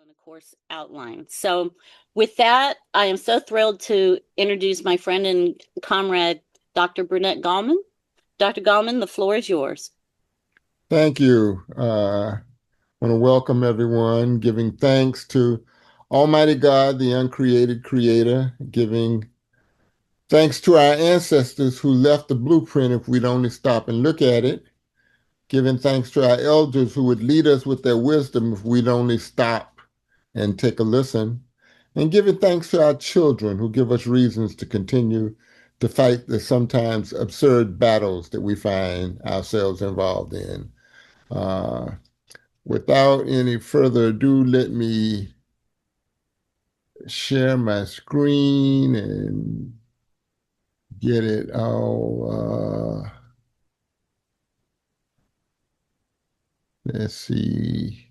the course outline. So, with that, I am so thrilled to introduce my friend and comrade, Dr. Burnett Gallman. Dr. Gallman, the floor is yours. Thank you. I want to welcome everyone, giving thanks to Almighty God, the uncreated creator, giving thanks to our ancestors who left the blueprint if we'd only stop and look at it, giving thanks to our elders who would lead us with their wisdom if we'd only stop and take a listen, and giving thanks to our children who give us reasons to continue to fight the sometimes absurd battles that we find ourselves involved in. Uh, Without any further ado, let me share my screen and get it all. Let's see.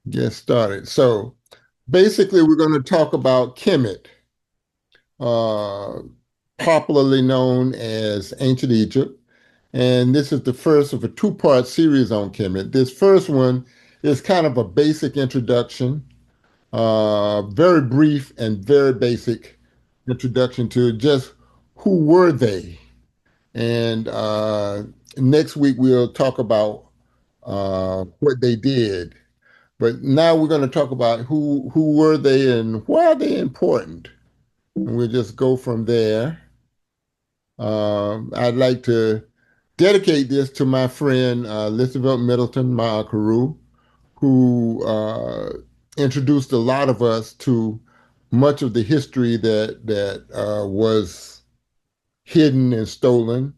Get started. So basically, we're going to talk about Kemet, uh, popularly known as ancient Egypt. And this is the first of a two-part series on Kemet. This first one is kind of a basic introduction, very brief and very basic introduction to just who were they. And next week we'll talk about what they did. But now we're going to talk about who were they and why are they important. And we'll just go from there. I'd like to dedicate this to my friend Elizabeth Middleton Maakaru, who introduced a lot of us to much of the history that was hidden and stolen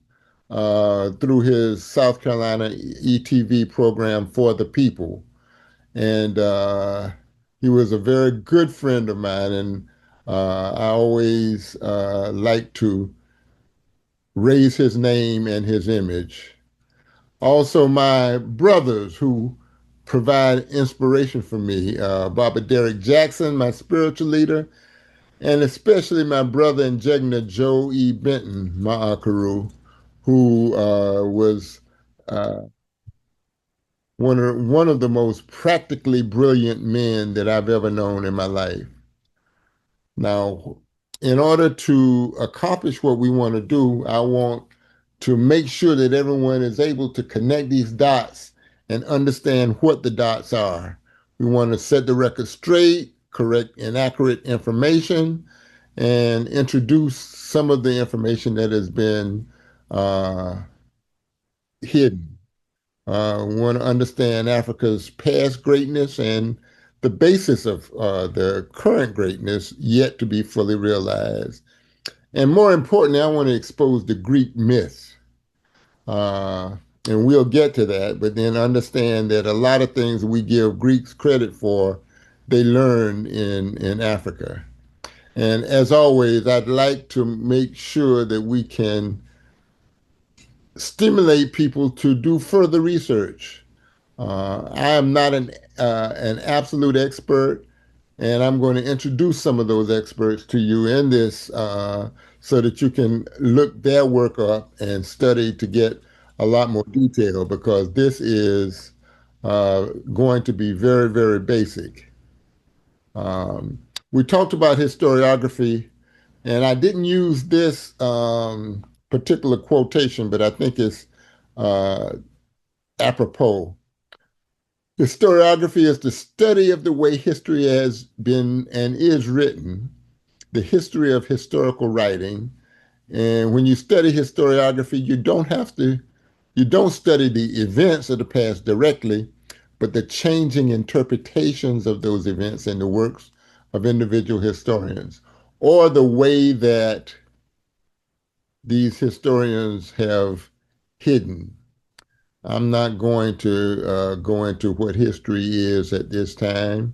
through his South Carolina ETV program For the People. And he was a very good friend of mine, and I always like to raise his name and his image. Also, my brothers who provide inspiration for me, Baba Derek Jackson, my spiritual leader, and especially my brother and Jegna Joe E. Benton Ma'akaru, who was uh, one of the most practically brilliant men that I've ever known in my life. Now, in order to accomplish what we want to do, I want to make sure that everyone is able to connect these dots and understand what the dots are. We want to set the record straight, correct inaccurate information, and introduce some of the information that has been hidden. We want to understand Africa's past greatness and the basis of the current greatness yet to be fully realized. And more importantly, I want to expose the Greek myths. Uh, and we'll get to that, but then understand that a lot of things we give Greeks credit for, they learned in Africa. And as always, I'd like to make sure that we can stimulate people to do further research. I am not an absolute expert, and I'm going to introduce some of those experts to you in this so that you can look their work up and study to get a lot more detail because this is going to be very, very basic. We talked about historiography, and I didn't use this particular quotation, but I think it's uh, apropos. Historiography is the study of the way history has been and is written, the history of historical writing. And when you study historiography, you don't study the events of the past directly, but the changing interpretations of those events in the works of individual historians, or the way that these historians have hidden. I'm not going to go into what history is at this time.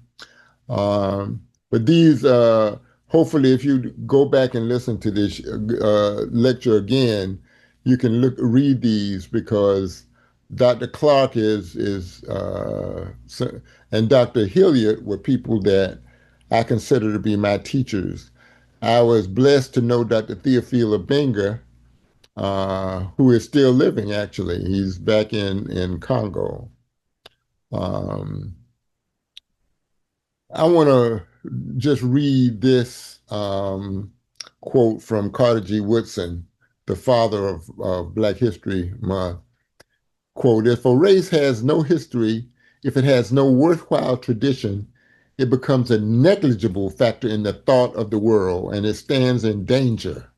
But these, hopefully, if you go back and listen to this lecture again, you can read these because Dr. Clark and Dr. Hilliard were people that I consider to be my teachers. I was blessed to know Dr. Theophila Benga, who is still living, actually. He's back in Congo. Um, I want to just read this quote from Carter G. Woodson, the father of Black History Month. Quote, if a race has no history, if it has no worthwhile tradition, it becomes a negligible factor in the thought of the world and it stands in danger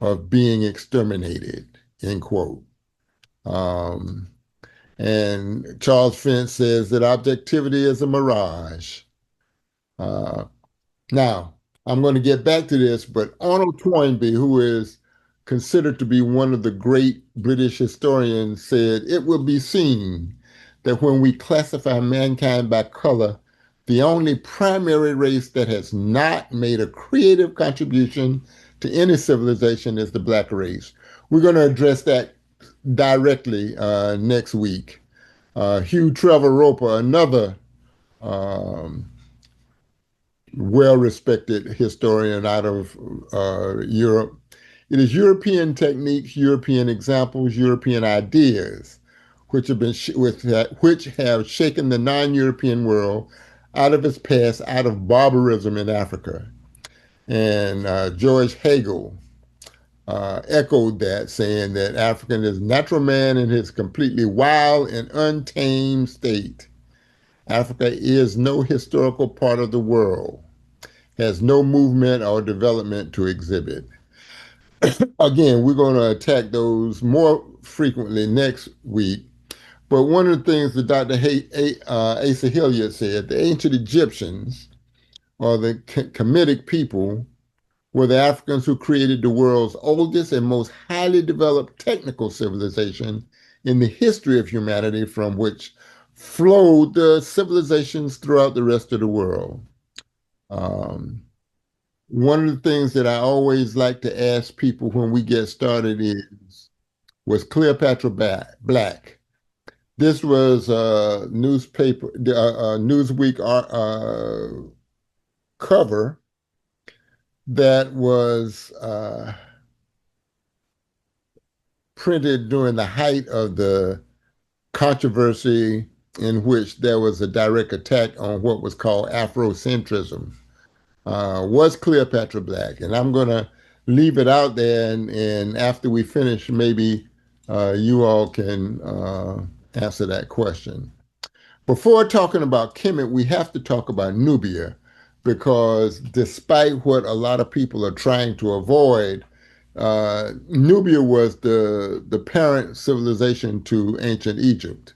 of being exterminated, end quote. Um, and Charles Fentz says that objectivity is a mirage. Uh, Now, I'm going to get back to this, but Arnold Toynbee, who is considered to be one of the great British historians, said it will be seen that when we classify mankind by color, the only primary race that has not made a creative contribution to any civilization is the black race. We're going to address that directly next week. Hugh Trevor Roper, another um, well-respected historian out of Europe. It is European techniques, European examples, European ideas, which have been which have shaken the non-European world out of its past, out of barbarism in Africa. And George Hegel echoed that, saying that African is natural man in his completely wild and untamed state. Africa is no historical part of the world, has no movement or development to exhibit. Again, we're going to attack those more frequently next week. But one of the things that Dr. Asa Hilliard said, the ancient Egyptians, or the Kemetic people, were the Africans who created the world's oldest and most highly developed technical civilization in the history of humanity, from which flowed the civilizations throughout the rest of the world. Um, One of the things that I always like to ask people when we get started is, was Cleopatra black? This was a newspaper, Newsweek cover that was printed during the height of the controversy in which there was a direct attack on what was called Afrocentrism. Was Cleopatra black? And I'm going to leave it out there, and after we finish, maybe you all can answer that question. Before talking about Kemet, we have to talk about Nubia, because despite what a lot of people are trying to avoid, Nubia was the parent civilization to ancient Egypt.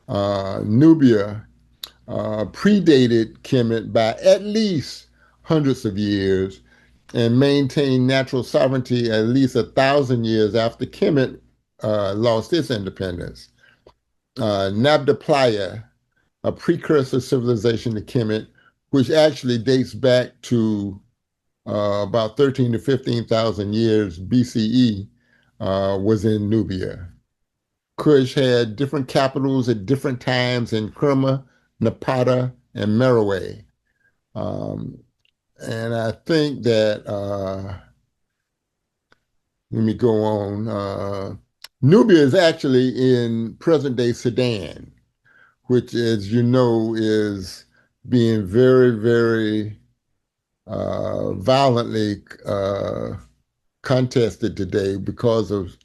Nubia predated Kemet by at least hundreds of years and maintained natural sovereignty at least 1,000 years after Kemet lost its independence. Nabda Playa, a precursor civilization to Kemet, which actually dates back to about 13 to 15,000 years BCE, was in Nubia. Kush had different capitals at different times in Kerma, Napata, and Meroe. Um, and I think that, let me go on. Nubia is actually in present day Sudan, which, as you know, is being very, very violently contested today because of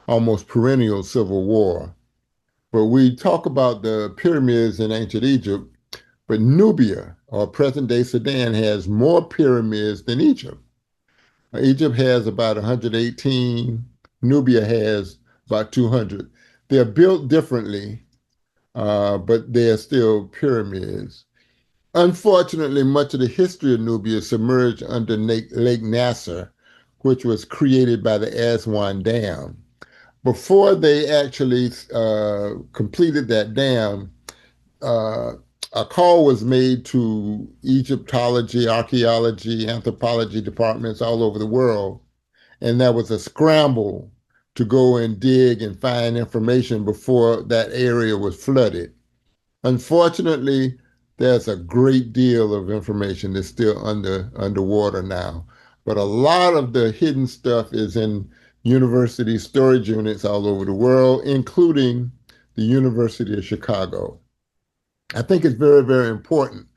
almost perennial civil war. But we talk about the pyramids in ancient Egypt, but Nubia, or present day Sudan, has more pyramids than Egypt. Egypt has about 118, Nubia has about 200. They're built differently, but they're still pyramids. Unfortunately, much of the history of Nubia submerged under Lake Nasser, which was created by the Aswan Dam. Before they actually completed that dam, uh, a call was made to Egyptology, archaeology, anthropology departments all over the world, and there was a scramble to go and dig and find information before that area was flooded. Unfortunately, there's a great deal of information that's still underwater now. but a lot of the hidden stuff is in university storage units all over the world, including the University of Chicago. I think it's very, very important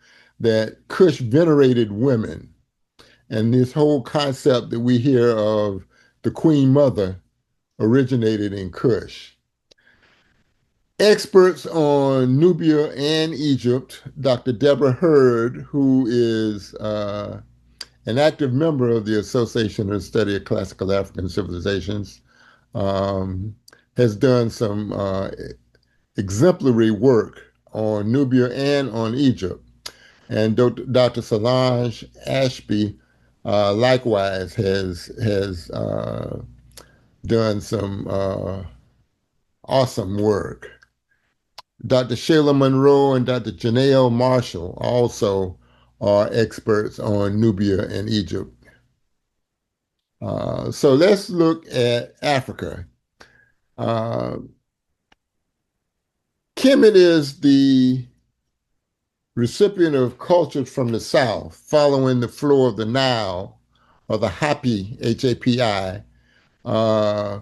that Kush venerated women, and this whole concept that we hear of the Queen Mother originated in Kush. Experts on Nubia and Egypt, Dr. Deborah Hurd, who is an active member of the Association of the Study of Classical African Civilizations, um, has done some exemplary work on Nubia and on Egypt. And Dr. Solange Ashby likewise has done some awesome work. Dr. Shayla Monroe and Dr. Janelle Marshall also are experts on Nubia and Egypt. So let's look at Africa. Uh, Kemet is the recipient of cultures from the south following the flow of the Nile or the Hapi, Hapi, uh,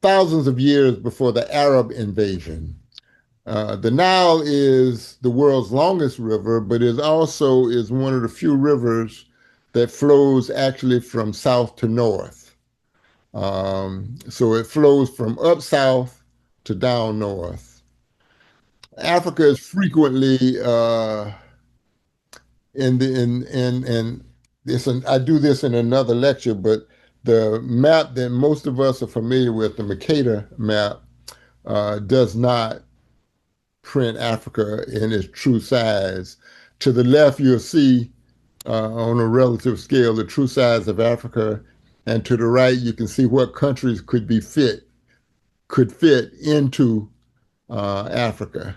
thousands of years before the Arab invasion. The Nile is the world's longest river, but it also is one of the few rivers that flows actually from south to north. So it flows from up south to down north. Africa is frequently in this, and I do this in another lecture, but the map that most of us are familiar with, the Mercator map, does not print Africa in its true size. To the left, you'll see on a relative scale the true size of Africa, and to the right, you can see what countries could fit into Africa.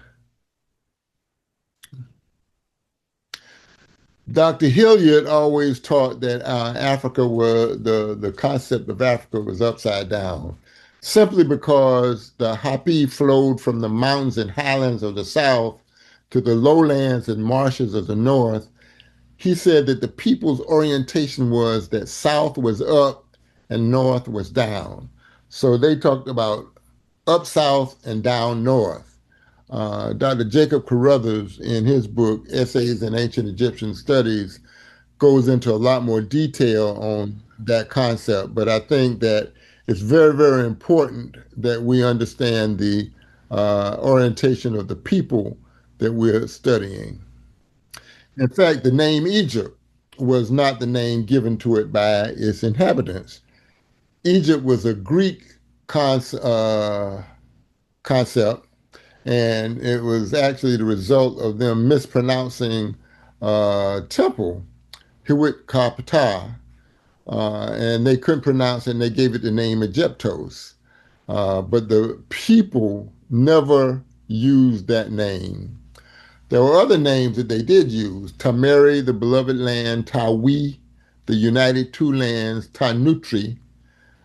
Dr. Hilliard always taught that Africa was the concept of Africa was upside down, simply because the Hapi flowed from the mountains and highlands of the south to the lowlands and marshes of the north. He said that the people's orientation was that south was up and north was down. So they talked about up south and down north. Dr. Jacob Carruthers, in his book, Essays in Ancient Egyptian Studies, goes into a lot more detail on that concept. But I think that it's very, very important that we understand the orientation of the people that we're studying. In fact, the name Egypt was not the name given to it by its inhabitants. Egypt was a Greek concept, and it was actually the result of them mispronouncing temple, Hiwit Kapata, and they couldn't pronounce it, and they gave it the name Egyptos. But the people never used that name. There were other names that they did use: Tameri, the beloved land; Tawi, the united two lands; Tanutri,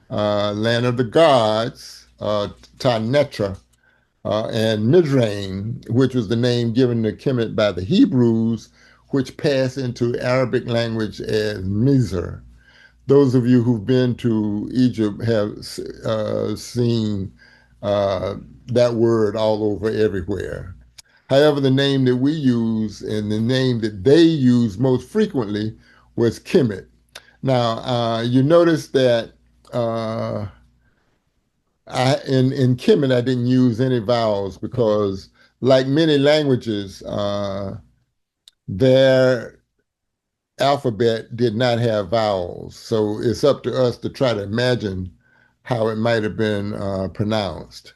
land of the gods; Tanetra, and Mizraim, which was the name given to Kemet by the Hebrews, which passed into Arabic language as Mizr. Those of you who've been to Egypt have seen that word all over everywhere. However, the name that we use and the name that they use most frequently was Kemet. Now, you notice that in Kemet, I didn't use any vowels because, like many languages, their alphabet did not have vowels. So it's up to us to try to imagine how it might have been pronounced.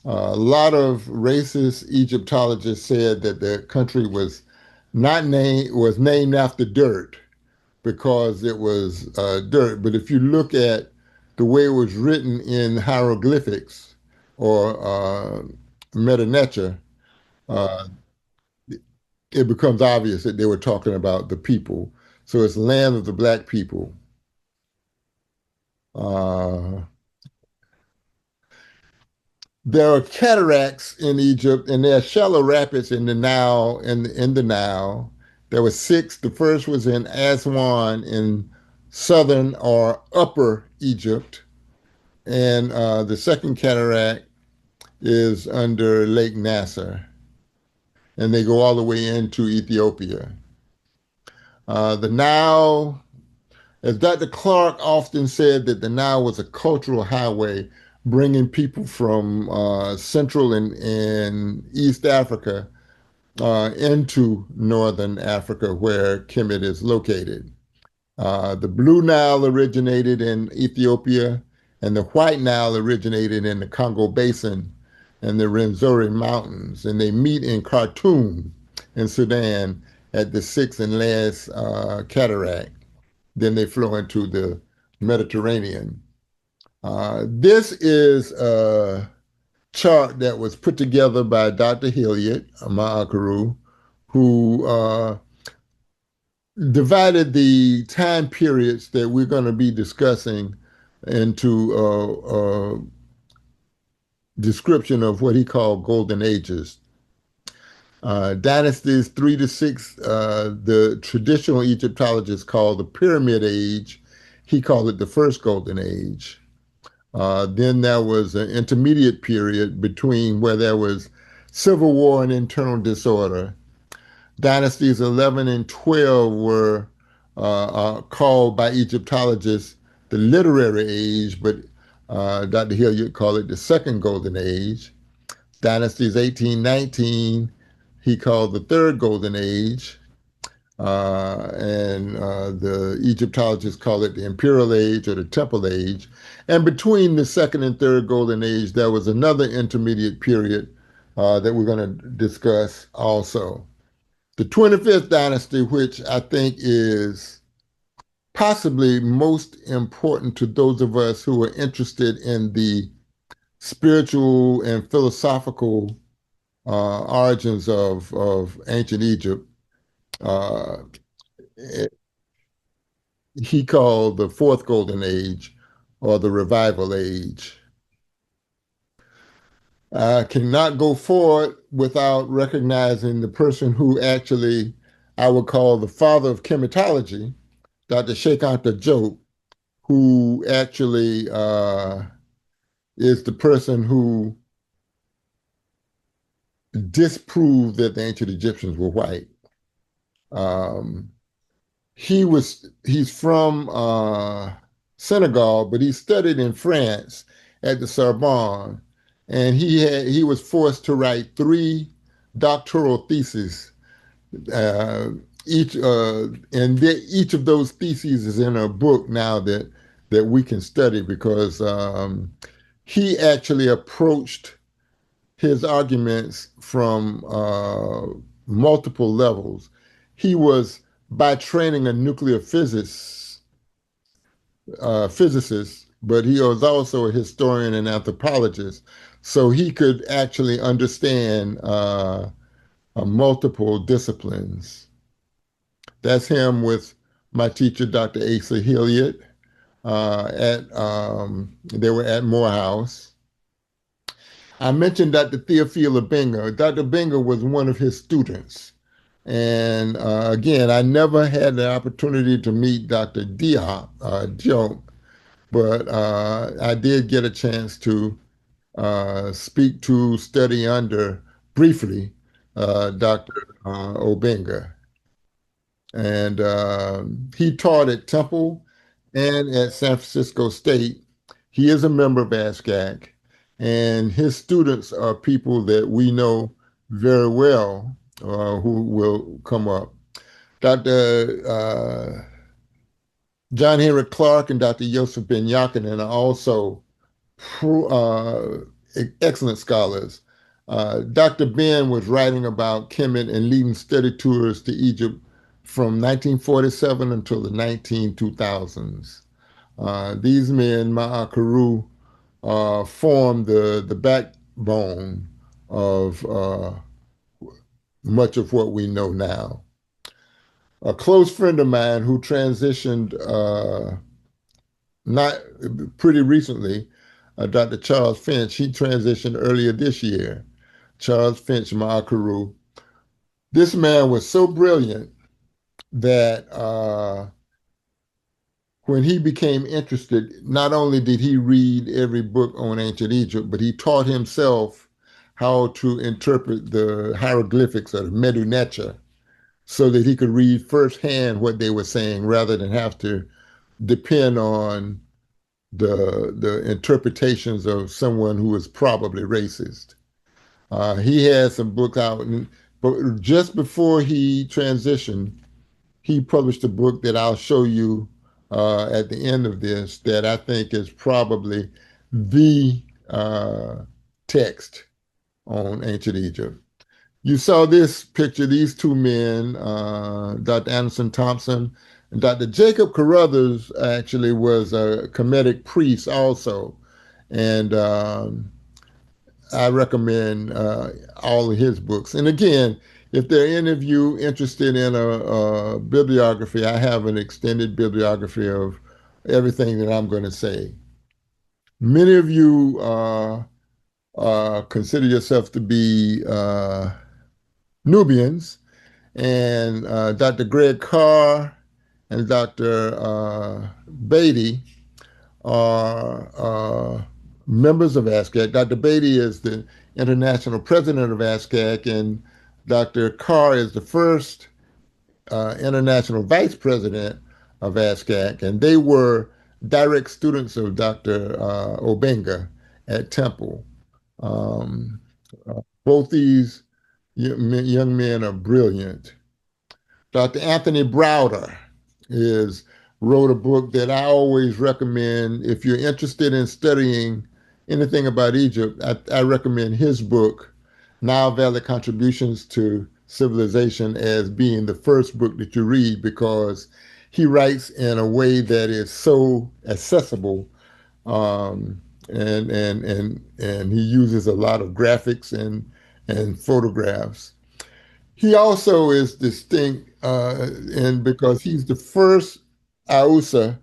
A lot of racist Egyptologists said that the country was named after dirt because it was dirt. But if you look at the way it was written in hieroglyphics or Metanetra, uh, it becomes obvious that they were talking about the people. So it's land of the black people. Uh, there are cataracts in Egypt, and there are shallow rapids in the Nile. In the Nile, there were six. The first was in Aswan in southern or upper Egypt, and the second cataract is under Lake Nasser, and they go all the way into Ethiopia. The Nile, as Dr. Clark often said, that the Nile was a cultural highway bringing people from Central and East Africa into Northern Africa, where Kemet is located. The Blue Nile originated in Ethiopia, and the White Nile originated in the Congo Basin and the Rwenzori Mountains, and they meet in Khartoum in Sudan at the sixth and last cataract. Then they flow into the Mediterranean. This is a chart that was put together by Dr. Hilliard Maakaru, who divided the time periods that we're going to be discussing into a description of what he called golden ages. Dynasties 3 to 6, the traditional Egyptologists call the Pyramid Age. He called it the first golden age. Then there was an intermediate period between where there was civil war and internal disorder. Dynasties 11 and 12 were called by Egyptologists the literary age, but Dr. Hilliard called it the second golden age. Dynasties 18, 19, he called the third golden age. And the Egyptologists call it the imperial age or the temple age. And between the second and third golden age, there was another intermediate period that we're going to discuss also. The 25th dynasty, which I think is possibly most important to those of us who are interested in the spiritual and philosophical origins of ancient Egypt, uh, he called the fourth golden age or the revival age. I cannot go forward without recognizing the person who actually I would call the father of chematology, Dr. Sheikh Anta Diop, who actually is the person who disproved that the ancient Egyptians were white. Um, he's from Senegal, but he studied in France at the Sorbonne, and he was forced to write 3 doctoral theses. Uh, each of those theses is in a book now that we can study because he actually approached his arguments from multiple levels. He was by training a nuclear physicist, but he was also a historian and anthropologist. So he could actually understand multiple disciplines. That's him with my teacher, Dr. Asa Hilliard. They were at Morehouse. I mentioned Dr. Theophila Benga. Dr. Benga was one of his students. And again, I never had the opportunity to meet Dr. Diop, but I did get a chance to speak to, study under briefly Dr. Obenga. And he taught at Temple and at San Francisco State. He is a member of ASCAC, and his students are people that we know very well who will come up. Dr. John Henry Clark and Dr. Joseph Ben Yakinen are also uh, excellent scholars. Dr. Ben was writing about Kemet and leading study tours to Egypt from 1947 until the 2000s. These men, Ma'akaru, formed the backbone of much of what we know now. A close friend of mine who transitioned not pretty recently, Dr. Charles Finch, he transitioned earlier this year. Charles Finch Ma'akaru. This man was so brilliant that when he became interested, not only did he read every book on ancient Egypt, but he taught himself how to interpret the hieroglyphics or the Medu Neter so that he could read firsthand what they were saying rather than have to depend on the interpretations of someone who was probably racist. He had some books out, but just before he transitioned, he published a book that I'll show you at the end of this that I think is probably the text on ancient Egypt. You saw this picture, these two men, Dr. Anderson Thompson and Dr. Jacob Carruthers actually was a Kemetic priest also. And I recommend all of his books. And again, if there are any of you interested in a bibliography, I have an extended bibliography of everything that I'm going to say. Many of you consider yourself to be Nubians, and Dr. Greg Carr and Dr. Beatty are members of ASCAC. Dr. Beatty is the international president of ASCAC, and Dr. Carr is the first international vice president of ASCAC, and they were direct students of Dr. Obenga at Temple. Um, both these young men are brilliant. Dr. Anthony Browder is wrote a book that I always recommend if you're interested in studying anything about Egypt. I recommend his book, Nile Valley Contributions to Civilization, as being the first book that you read because he writes in a way that is so accessible, um, and he uses a lot of graphics and photographs. He also is distinct in because he's the first Ausa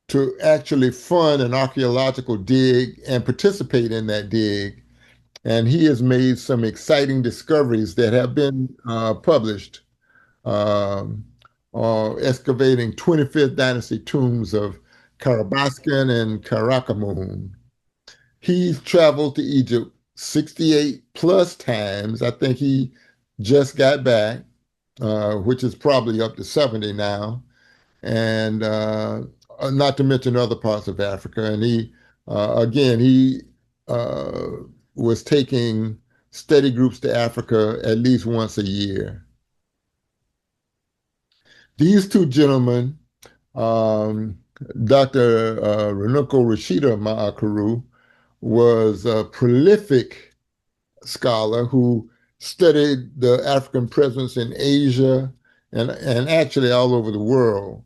to actually fund an archaeological dig and participate in that dig. And he has made some exciting discoveries that have been published, um, excavating 25th dynasty tombs of Karabaskan and Karakamun. He's traveled to Egypt 68 plus times. I think he just got back, which is probably up to 70 now, and not to mention other parts of Africa. And he uh, was taking study groups to Africa at least once a year. These two gentlemen, um, Dr. Renuko Rashida Ma'akaru, was a prolific scholar who studied the African presence in Asia and actually all over the world.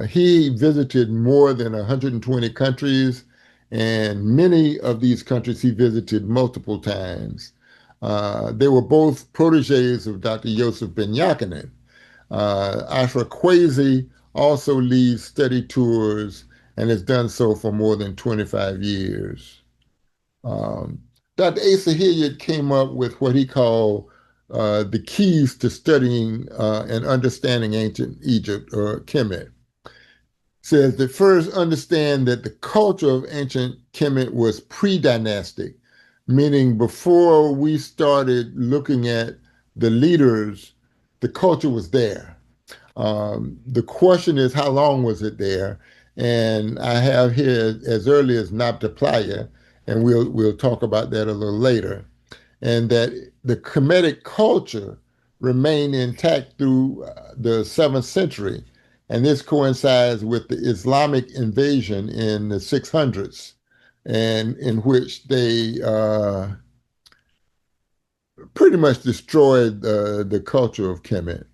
He visited more than 120 countries, and many of these countries he visited multiple times. They were both proteges of Dr. Yosef Ben Yakinen. Ashra Kwesi also leads study tours and has done so for more than 25 years. Um, Dr. Asa Hilliard came up with what he called the keys to studying and understanding ancient Egypt, or Kemet. Says that first understand that the culture of ancient Kemet was pre-dynastic, meaning before we started looking at the leaders, the culture was there. The question is, how long was it there? And I have here as early as Nabta Playa, and we'll talk about that a little later. And that the Kemetic culture remained intact through the 7th century. And this coincides with the Islamic invasion in the 600s, and in which they pretty much destroyed the culture of Kemet.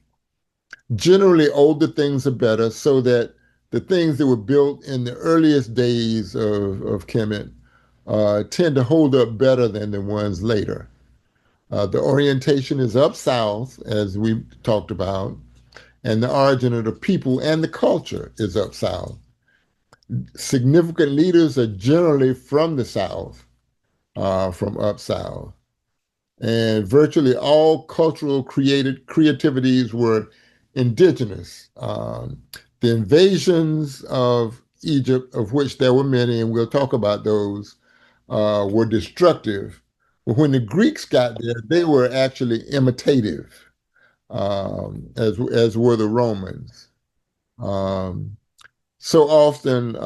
Generally, older things are better, so that the things that were built in the earliest days of Kemet tend to hold up better than the ones later. The orientation is up south, as we talked about, and the origin of the people and the culture is up south. Significant leaders are generally from the south, from up south. And virtually all cultural creativities were indigenous. The invasions of Egypt, of which there were many, and we'll talk about those, were destructive. But when the Greeks got there, they were actually imitative, as were the Romans. Um, so often,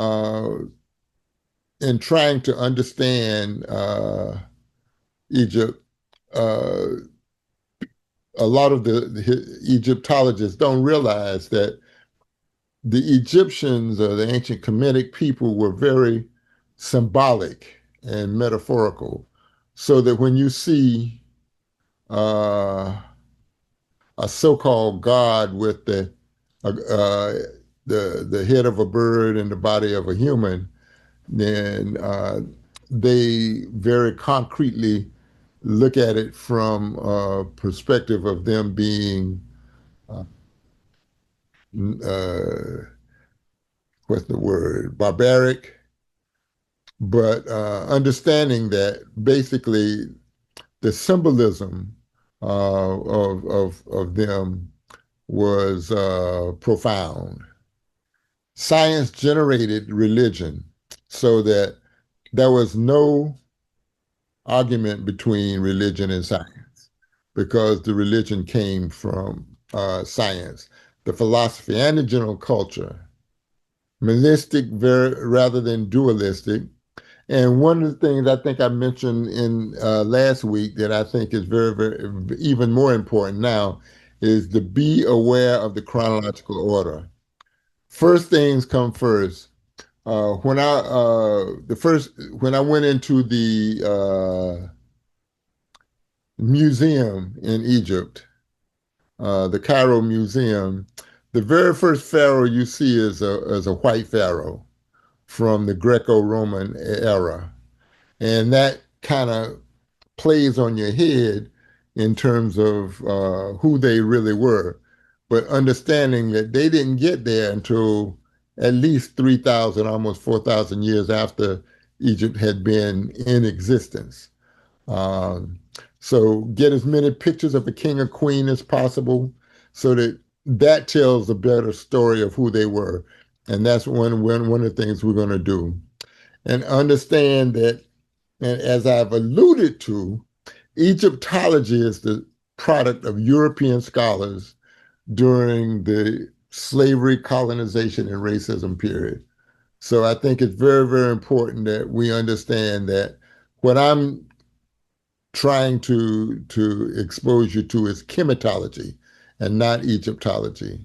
in trying to understand Egypt, uh, a lot of the Egyptologists don't realize that the Egyptians or the ancient Kemetic people were very symbolic and metaphorical, so that when you see uh, a so-called god with the head of a bird and the body of a human, then they very concretely look at it from a perspective of them being uh, uh, what's the word, barbaric, but understanding that basically the symbolism of them was profound. Science generated religion so that there was no argument between religion and science because the religion came from science, the philosophy, and the general culture. Monistic rather than dualistic. And one of the things I think I mentioned in last week that I think is very, very, even more important now is to be aware of the chronological order. First things come first. When I went into the museum in Egypt, the Cairo Museum, the very first pharaoh you see is a white pharaoh from the Greco-Roman era. And that kind of plays on your head in terms of who they really were, but understanding that they didn't get there until at least 3,000, almost 4,000 years after Egypt had been in existence. Um, so get as many pictures of a king or queen as possible so that that tells a better story of who they were. And that's one of the things we're going to do. And understand that, and as I've alluded to, Egyptology is the product of European scholars during the slavery, colonization, and racism period. So I think it's very, very important that we understand that what I'm trying to expose you to is chematology and not Egyptology.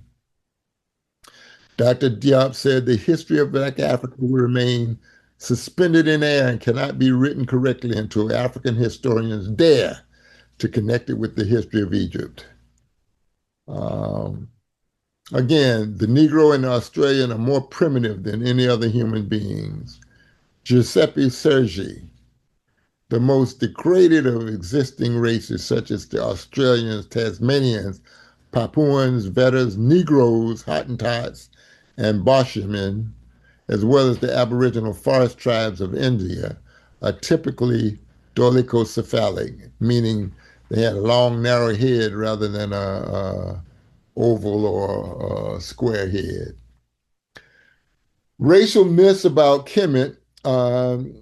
Dr. Diop said the history of Black Africa will remain suspended in air and cannot be written correctly until African historians dare to connect it with the history of Egypt. Um, Again, the Negro and the Australian are more primitive than any other human beings. Giuseppe Sergi, the most degraded of existing races, such as the Australians, Tasmanians, Papuans, Vedders, Negroes, Hottentots, and Boshimen, as well as the Aboriginal forest tribes of India, are typically dolichocephalic, meaning they had a long, narrow head rather than a oval or a square head. Racial myths about Kemet.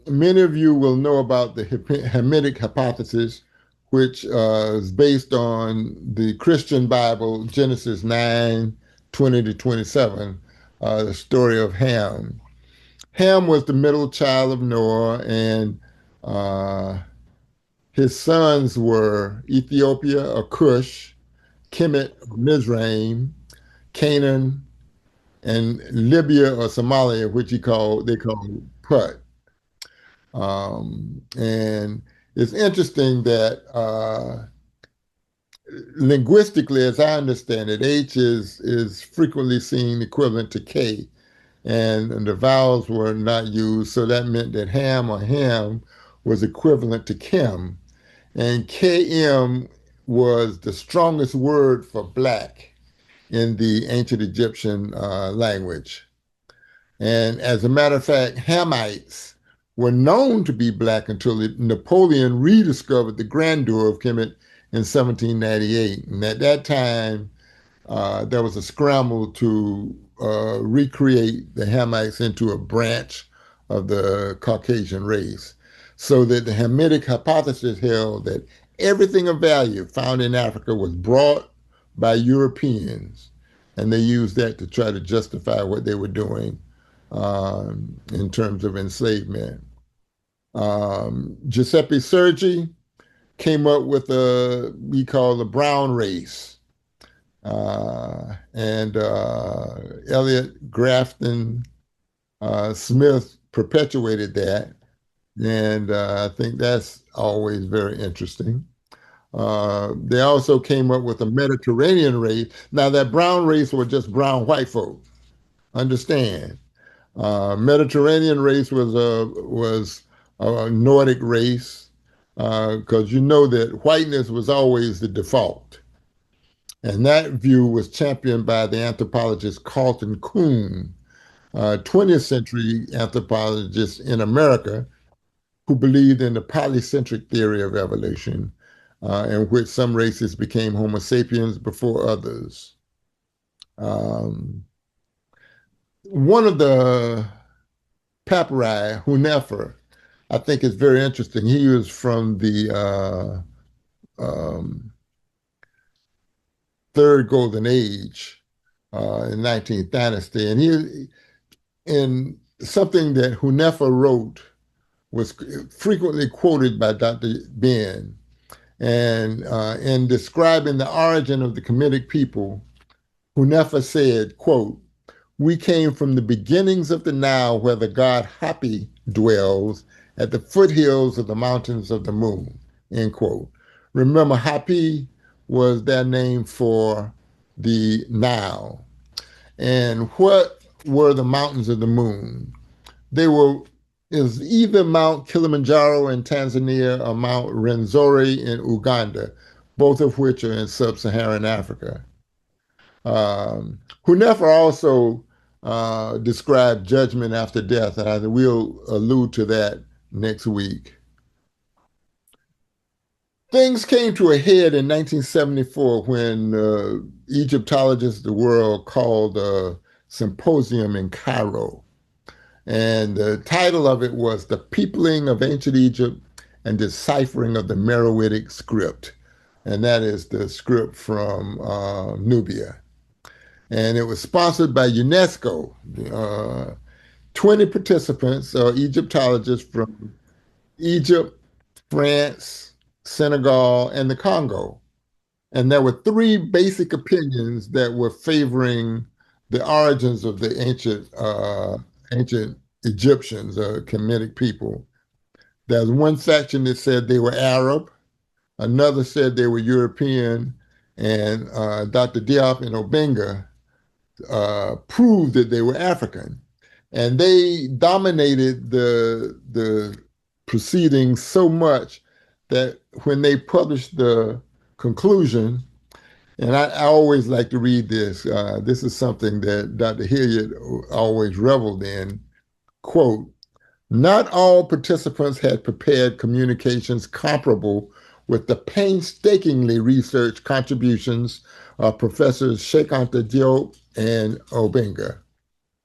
Many of you will know about the Hamitic hypothesis, which is based on the Christian Bible, Genesis 9:20 to 27, the story of Ham. Ham was the middle child of Noah, and uh, his sons were Ethiopia or Cush, Kemet, Mizraim, Canaan, and Libya or Somalia, which they call Put. And it's interesting that linguistically, as I understand it, H is frequently seen equivalent to K, and the vowels were not used, so that meant that ham or ham was equivalent to Kim, and KM was the strongest word for black in the ancient Egyptian language. And as a matter of fact, Hamites were known to be black until Napoleon rediscovered the grandeur of Kemet in 1798. And at that time, there was a scramble to recreate the Hamites into a branch of the Caucasian race, so that the Hamitic hypothesis held that everything of value found in Africa was brought by Europeans, and they used that to try to justify what they were doing in terms of enslavement. Giuseppe Sergi came up with a we call the brown race, and Elliot Grafton Smith perpetuated that, and I think that's always very interesting. They also came up with a Mediterranean race. Now, that brown race were just brown white folk. Understand? Mediterranean race was a Nordic race because you know that whiteness was always the default. And that view was championed by the anthropologist Carlton Kuhn, 20th century anthropologist in America who believed in the polycentric theory of evolution, in which some races became Homo sapiens before others. One of the papyri, Hunefer, I think is very interesting. He was from the third golden age in 19th dynasty. And he, in something that Hunefer wrote, was frequently quoted by Dr. Ben. And in describing the origin of the Kemetic people, Hunefer said, quote, "We came from the beginnings of the Nile where the god Hapi dwells at the foothills of the mountains of the moon," end quote. Remember, Hapi was their name for the Nile. And what were the mountains of the moon? They were is either Mount Kilimanjaro in Tanzania or Mount Rwenzori in Uganda, both of which are in sub-Saharan Africa. Hunefer also described judgment after death, and I will allude to that next week. Things came to a head in 1974 when Egyptologists of the world called a symposium in Cairo. And the title of it was The Peopling of Ancient Egypt and Deciphering of the Meroitic Script. And that is the script from Nubia. And it was sponsored by UNESCO. 20 participants are Egyptologists from Egypt, France, Senegal, and the Congo. And there were three basic opinions that were favoring the origins of the ancient Egyptians, Kemetic people. There's one section that said they were Arab, another said they were European, and Dr. Diop and Obenga proved that they were African. And they dominated the proceedings so much that when they published the conclusion, and I always like to read this. This is something that Dr. Hilliard always reveled in. Quote, "Not all participants had prepared communications comparable with the painstakingly researched contributions of Professors Sheikh Anta Diop and Obenga.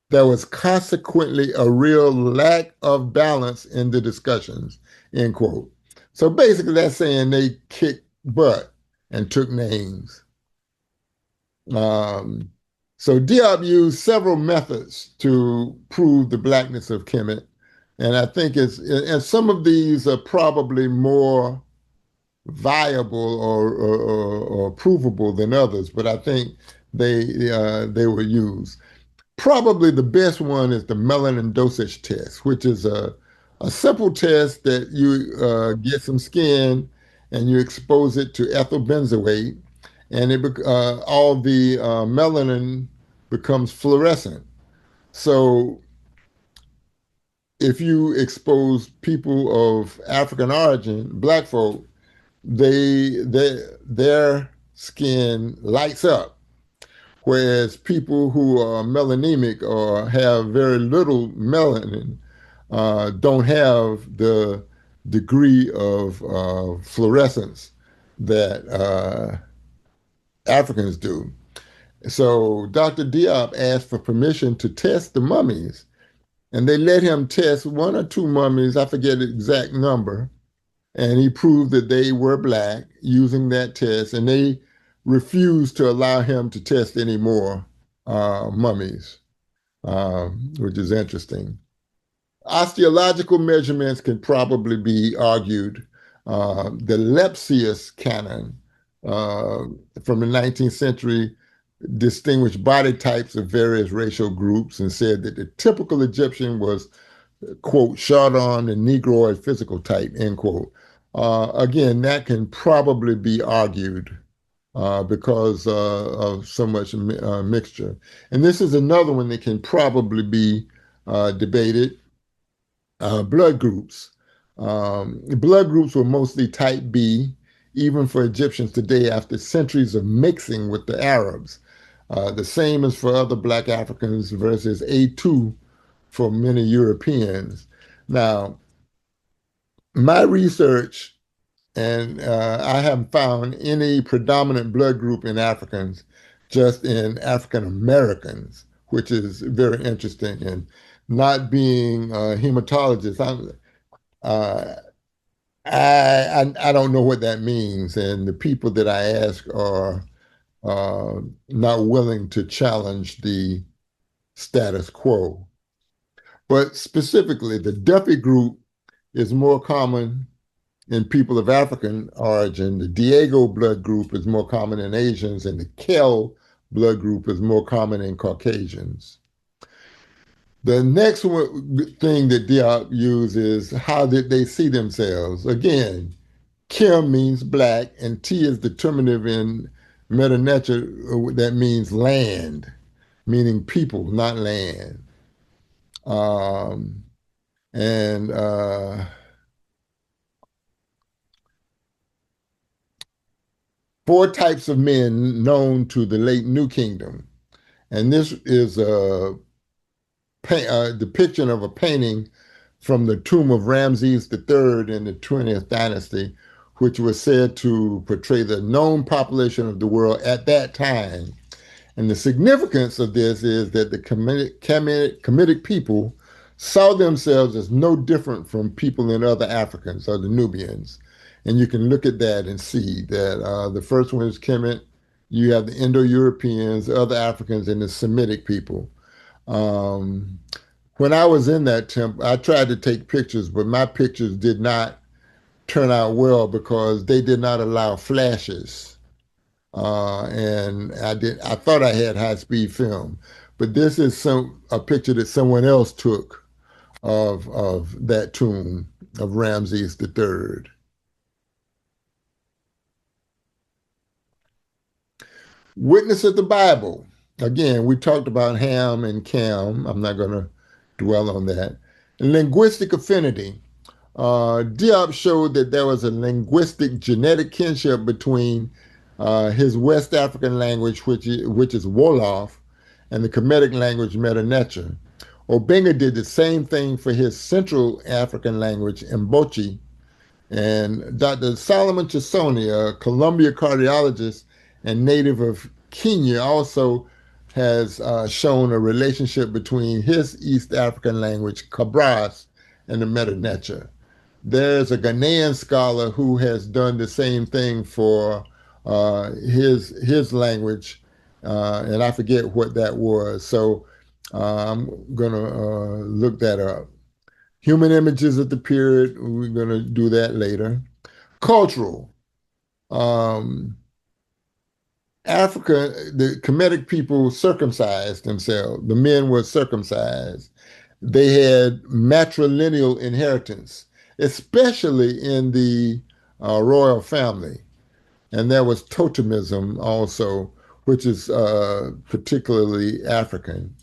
There was consequently a real lack of balance in the discussions," end quote. So basically that's saying they kicked butt and took names. So Diop used several methods to prove the blackness of Kemet. And I think and some of these are probably more viable or provable than others, but I think they were used. Probably the best one is the melanin dosage test, which is a simple test that you get some skin and you expose it to ethyl benzoate, and all the melanin becomes fluorescent. So if you expose people of African origin, black folk, their skin lights up, whereas people who are melanemic or have very little melanin don't have the degree of fluorescence that Africans do. So Dr. Diop asked for permission to test the mummies, and they let him test one or two mummies, I forget the exact number, and he proved that they were black using that test, and they refused to allow him to test any more mummies, which is interesting. Osteological measurements can probably be argued. The Lepsius canon uh, from the 19th century distinguished body types of various racial groups and said that the typical Egyptian was, quote, short on and Negroid physical type, end quote. Again, that can probably be argued because of so much mixture. And this is another one that can probably be debated. Blood groups. Blood groups were mostly type B, even for Egyptians today after centuries of mixing with the Arabs. The same as for other black Africans versus A2 for many Europeans. Now, my research, and I haven't found any predominant blood group in Africans, just in African Americans, which is very interesting. And not being a hematologist, uh, I don't know what that means, and the people that I ask are not willing to challenge the status quo. But specifically, the Duffy group is more common in people of African origin. The Diego blood group is more common in Asians, and the Kell blood group is more common in Caucasians. The next thing that Diop used is how did they see themselves? Again, Kim means black, and T is determinative in Meta Nature that means land, meaning people, not land. Um, and four types of men known to the late New Kingdom. And this is a depiction of a painting from the tomb of Ramses III in the 20th dynasty, which was said to portray the known population of the world at that time. And the significance of this is that the Kemetic people saw themselves as no different from people in other Africans or the Nubians. And you can look at that and see that the first one is Kemet. You have the Indo-Europeans, other Africans, and the Semitic people. Um, when I was in that temple, I tried to take pictures, but my pictures did not turn out well because they did not allow flashes. And I thought I had high speed film, but this is a picture that someone else took of that tomb of Ramses III. Witness of the Bible. Again, we talked about Ham and Cam. I'm not going to dwell on that. Linguistic affinity. Diop showed that there was a linguistic genetic kinship between his West African language, which is Wolof, and the Kemetic language Metanetra. Obenga did the same thing for his Central African language, Mbochi, and Dr. Solomon Chisoni, a Columbia cardiologist and native of Kenya, also has shown a relationship between his East African language, Kabras, and the Metanetra. There's a Ghanaian scholar who has done the same thing for his language, and I forget what that was. So I'm gonna look that up. Human images of the period. We're gonna do that later. Cultural. Um, Africa, the Kemetic people circumcised themselves. The men were circumcised. They had matrilineal inheritance, especially in the royal family. And there was totemism also, which is particularly African.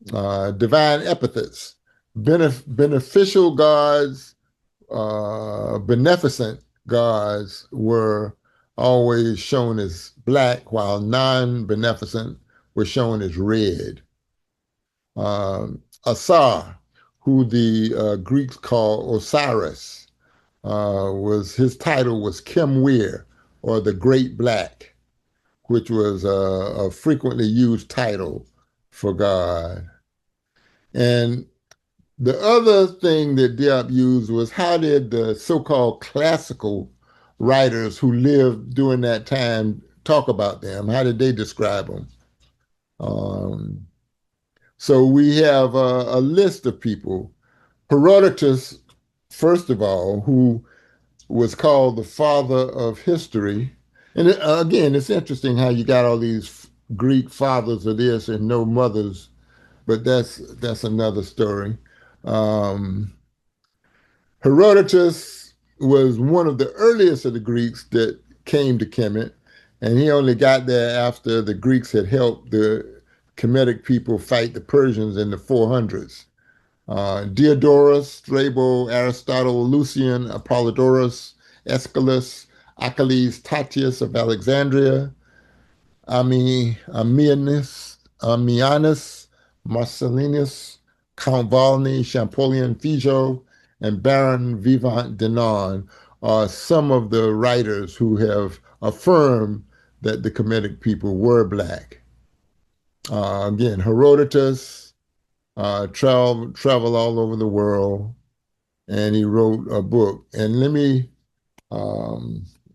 Divine epithets, beneficial gods, beneficent gods were always shown as black, while non-beneficent were shown as red. Asar, who the Greeks call Osiris, was his title was Kemwir, or the Great Black, which was a frequently used title for God. And the other thing that Diop used was how did the so-called classical writers who lived during that time talk about them? How did they describe them? Um, so we have a list of people. Herodotus, first of all, who was called the father of history. And again, it's interesting how you got all these Greek fathers of this and no mothers, but that's another story. Um, Herodotus was one of the earliest of the Greeks that came to Kemet, and he only got there after the Greeks had helped the Kemetic people fight the Persians in the 400s. Diodorus, Strabo, Aristotle, Lucian, Apollodorus, Aeschylus, Achilles, Tatius of Alexandria, Ammianus, Marcellinus, Count Volney, Champollion Figeac, and Baron Vivant Denon are some of the writers who have affirmed that the Kemetic people were black. Again, Herodotus traveled all over the world, and he wrote a book. And let me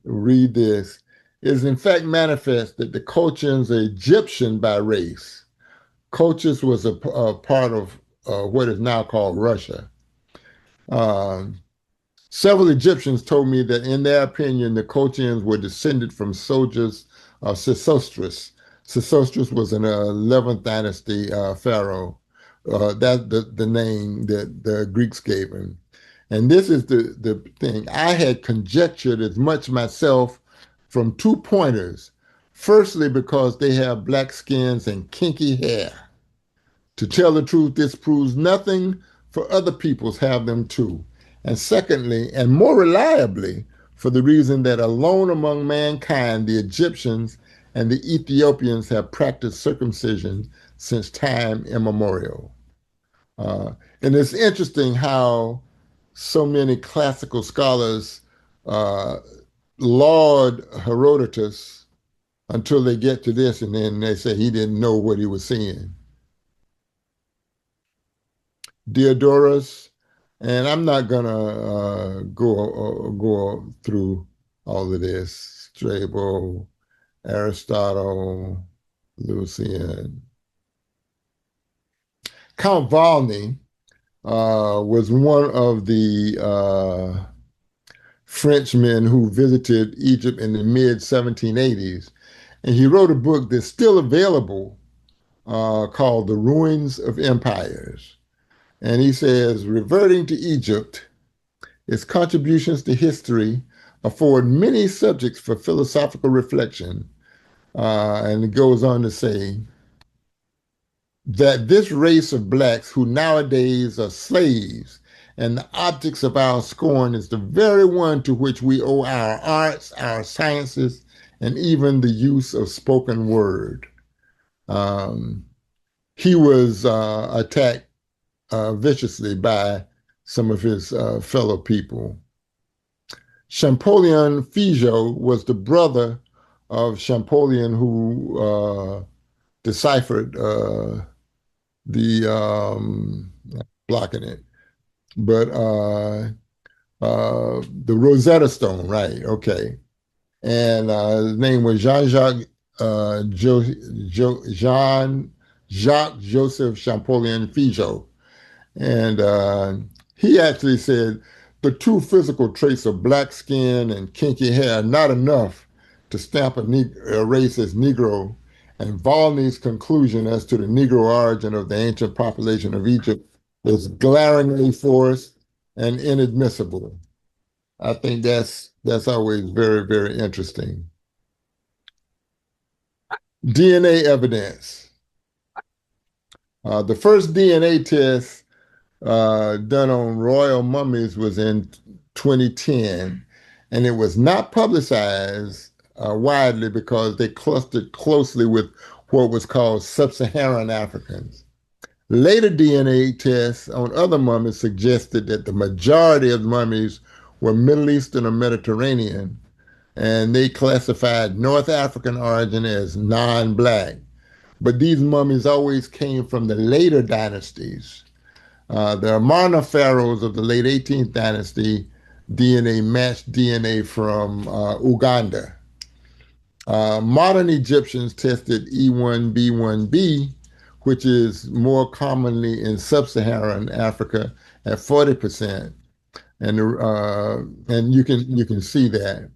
read this. It is in fact manifest that the Colchians are Egyptian by race. Colchis was a part of what is now called Russia. Um, Several Egyptians told me that, in their opinion, the Colchians were descended from soldiers of Sesostris. Sesostris was an 11th dynasty pharaoh. That's the name that the Greeks gave him. And this is the thing. I had conjectured as much myself from 2 pointers. Firstly, because they have black skins and kinky hair. To tell the truth, this proves nothing, for other peoples have them too. And secondly, and more reliably, for the reason that alone among mankind, the Egyptians and the Ethiopians have practiced circumcision since time immemorial. And it's interesting how so many classical scholars uh, laud Herodotus until they get to this, and then they say he didn't know what he was seeing. Diodorus, and I'm not gonna go through all of this. Strabo, Aristotle, Lucian. Count Volney was one of the Frenchmen who visited Egypt in the mid 1780s, and he wrote a book that's still available called The Ruins of Empires. And he says, reverting to Egypt, its contributions to history afford many subjects for philosophical reflection. And it goes on to say that this race of blacks who nowadays are slaves and the objects of our scorn is the very one to which we owe our arts, our sciences, and even the use of spoken word. He was attacked viciously by some of his fellow people. Champollion Figeac was the brother of Champollion, who deciphered blocking it, but the Rosetta Stone, right? Okay, and his name was Jean-Jacques Joseph Champollion Figeac. And he actually said the two physical traits of black skin and kinky hair are not enough to stamp a race as Negro. And Volney's conclusion as to the Negro origin of the ancient population of Egypt is glaringly forced and inadmissible. I think that's always very, very interesting. DNA evidence. The first DNA test done on royal mummies was in 2010, and it was not publicized widely because they clustered closely with what was called sub-Saharan Africans. Later DNA tests on other mummies suggested that the majority of mummies were Middle Eastern or Mediterranean, and they classified North African origin as non-black. But these mummies always came from the later dynasties. The Amarna pharaohs of the late 18th dynasty DNA matched DNA from Uganda. Modern Egyptians tested E1B1B, which is more commonly in sub-Saharan Africa at 40%, and you can see that.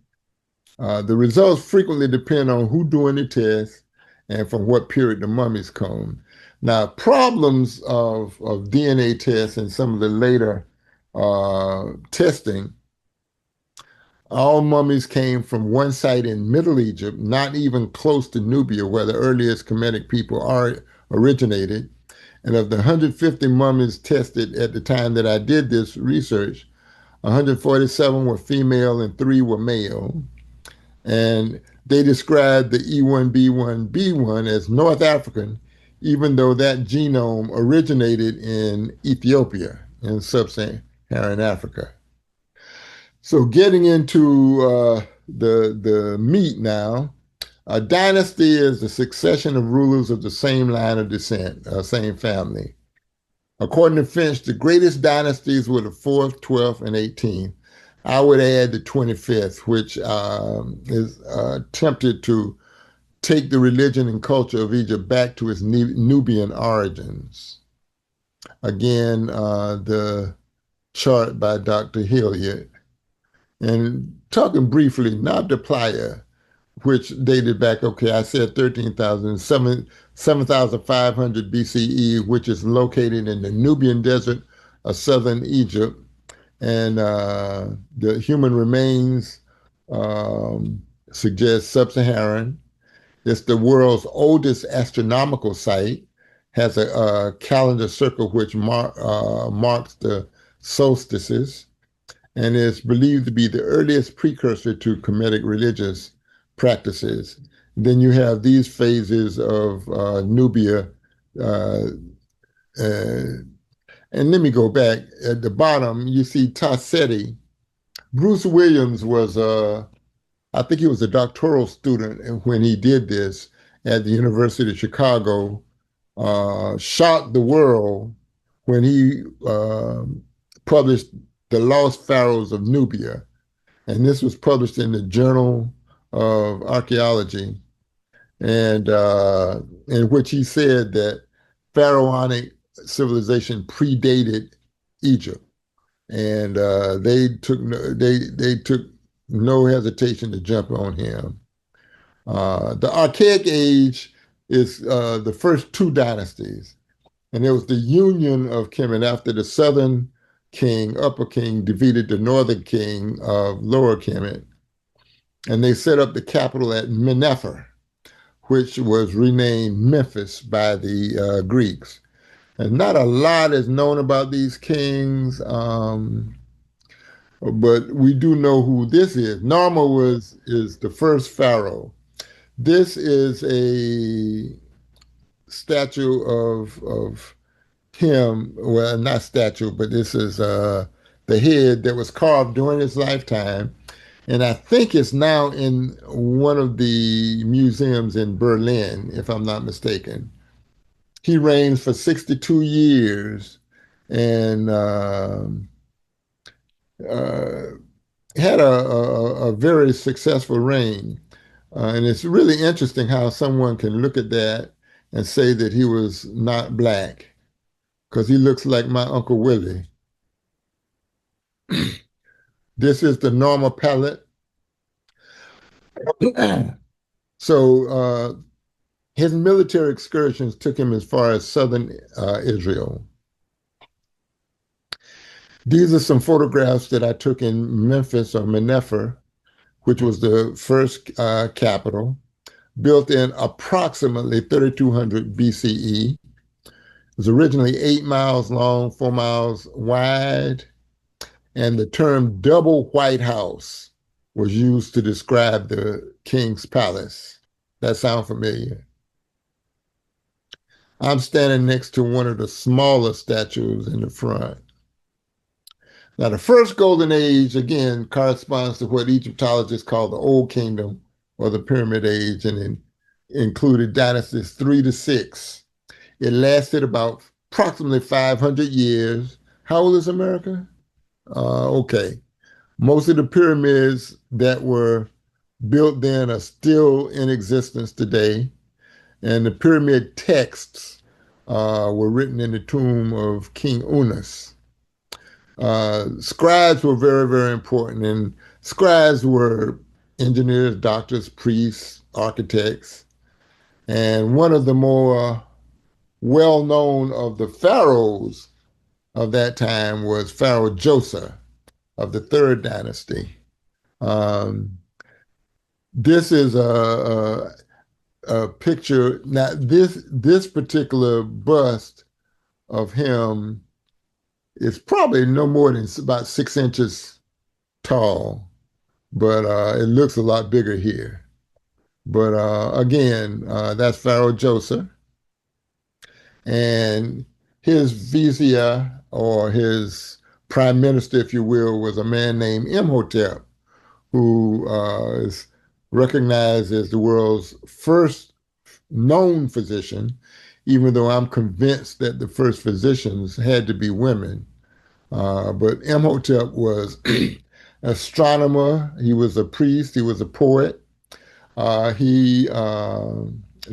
The results frequently depend on who doing the test and from what period the mummies come. Now, problems of DNA tests and some of the later testing, all mummies came from one site in Middle Egypt, not even close to Nubia, where the earliest Kemetic people originated. And of the 150 mummies tested at the time that I did this research, 147 were female and 3 were male. And they described the E1B1B1 as North African, even though that genome originated in Ethiopia in sub-Saharan Africa. So getting into the meat now, a dynasty is the succession of rulers of the same line of descent, same family. According to Finch, the greatest dynasties were the 4th, 12th, and 18th. I would add the 25th, which is attempted to take the religion and culture of Egypt back to its Nubian origins. Again, the chart by Dr. Hilliard. And talking briefly, Nabta Playa, which dated back, okay, I said 13,000, 7,500 BCE, which is located in the Nubian desert of southern Egypt. And the human remains suggest sub-Saharan. It's the world's oldest astronomical site, has a calendar circle which marks the solstices, and is believed to be the earliest precursor to Kemetic religious practices. Then you have these phases of Nubia. And let me go back. At the bottom, you see Tassetti. Bruce Williams was, I think he was a doctoral student when he did this at the University of Chicago, shocked the world when he published The Lost Pharaohs of Nubia. And this was published in the Journal of Archaeology, and in which he said that pharaonic civilization predated Egypt, and they took no hesitation to jump on him. The Archaic Age is the first 2 dynasties, and it was the union of Kemet after the southern king, Upper King, defeated the northern king of Lower Kemet, and they set up the capital at Mennefer, which was renamed Memphis by the Greeks. And not a lot is known about these kings, but we do know who this is. Narmer is the first pharaoh. This is a statue of him. Well, not statue, but this is the head that was carved during his lifetime. And I think it's now in one of the museums in Berlin, if I'm not mistaken. He reigned for 62 years and had a very successful reign. And it's really interesting how someone can look at that and say that he was not black, because he looks like my Uncle Willie. This is the normal palette. So his military excursions took him as far as southern Israel. These are some photographs that I took in Memphis or Mennefer, which was the first capital, built in approximately 3200 BCE. It was originally 8 miles long, 4 miles wide, and the term double White House was used to describe the king's palace. That sound familiar? I'm standing next to one of the smaller statues in the front. Now, the first golden age, again, corresponds to what Egyptologists call the Old Kingdom or the Pyramid Age, and included dynasties 3 to 6. It lasted about approximately 500 years. How old is America? Okay. Most of the pyramids that were built then are still in existence today, and the pyramid texts were written in the tomb of King Unas. Scribes were very, very important, and scribes were engineers, doctors, priests, architects. And one of the more well known of the pharaohs of that time was Pharaoh Joseph of the third dynasty. Um, this is a picture. Now, this particular bust of him is probably no more than about 6 inches tall, but it looks a lot bigger here. But again, that's Pharaoh Joseph, and his vizier or his prime minister, if you will, was a man named Imhotep, who is recognized as the world's first known physician, even though I'm convinced that the first physicians had to be women. But Imhotep was astronomer, he was a priest, he was a poet. He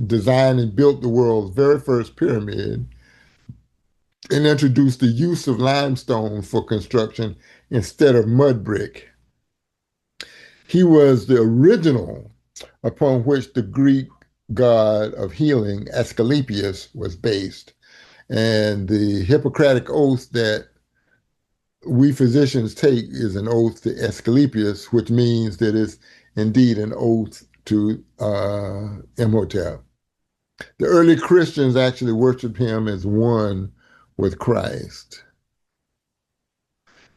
designed and built the world's very first pyramid and introduced the use of limestone for construction instead of mud brick. He was the original upon which the Greek god of healing, Asclepius, was based. And the Hippocratic oath that we physicians take is an oath to Asclepius, which means that it's indeed an oath to Imhotep. The early Christians actually worshiped him as one with Christ.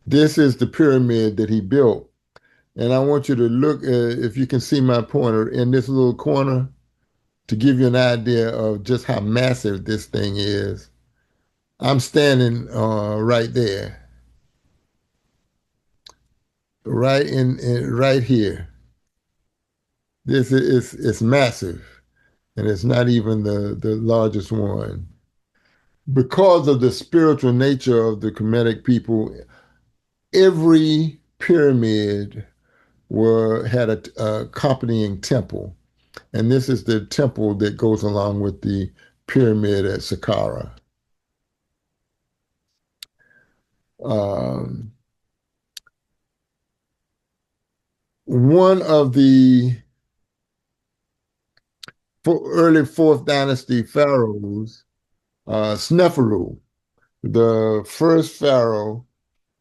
This is the pyramid that he built. And I want you to look, if you can see my pointer in this little corner, to give you an idea of just how massive this thing is. I'm standing right there, right here. This is it's massive, and it's not even the largest one. Because of the spiritual nature of the Kemetic people, every pyramid had a accompanying temple, and this is the temple that goes along with the pyramid at Saqqara. Um, one of the early fourth dynasty pharaohs, Sneferu, the first pharaoh,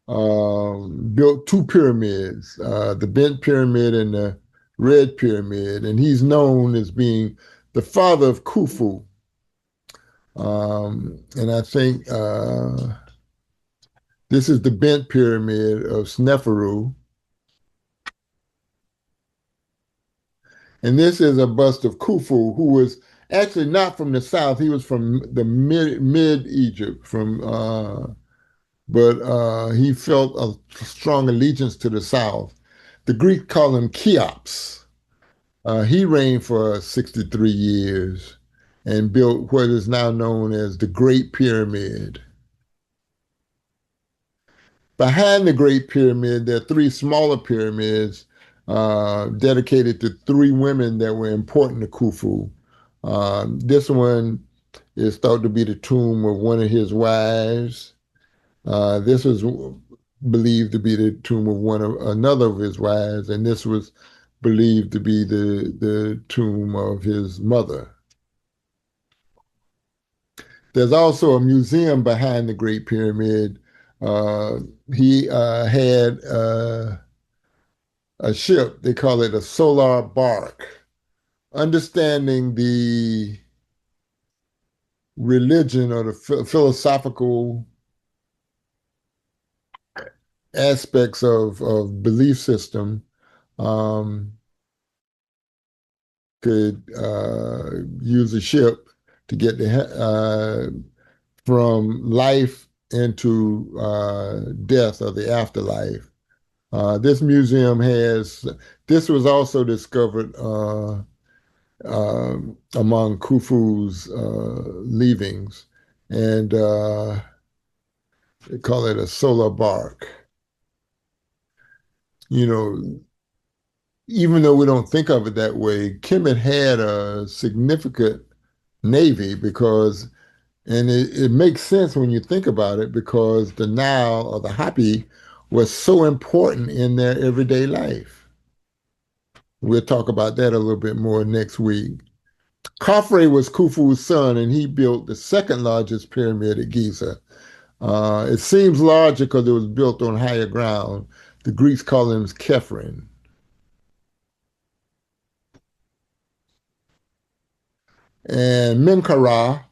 built 2 pyramids, the bent pyramid and the red pyramid, and he's known as being the father of Khufu. And I think this is the bent pyramid of Sneferu. And this is a bust of Khufu, who was actually not from the south. He was from the mid Egypt, but he felt a strong allegiance to the south. The Greeks call him Cheops. He reigned for 63 years and built what is now known as the Great Pyramid. Behind the Great Pyramid, there are 3 smaller pyramids dedicated to 3 women that were important to Khufu. This one is thought to be the tomb of one of his wives. This was believed to be the tomb of another of his wives, and this was believed to be the tomb of his mother. There's also a museum behind the Great Pyramid. He had a ship, they call it a solar bark. Understanding the religion or the philosophical aspects of belief system, could use a ship to get from life into death or the afterlife. This museum has, this was also discovered among Khufu's leavings, and they call it a solar bark. You know, even though we don't think of it that way, Kemet had a significant navy because, and it makes sense when you think about it, because the Nile or the Happy was so important in their everyday life. We'll talk about that a little bit more next week. Khafre was Khufu's son, and he built the second largest pyramid at Giza. It seems logical it was built on higher ground. The Greeks call him Kephren. And Menkaure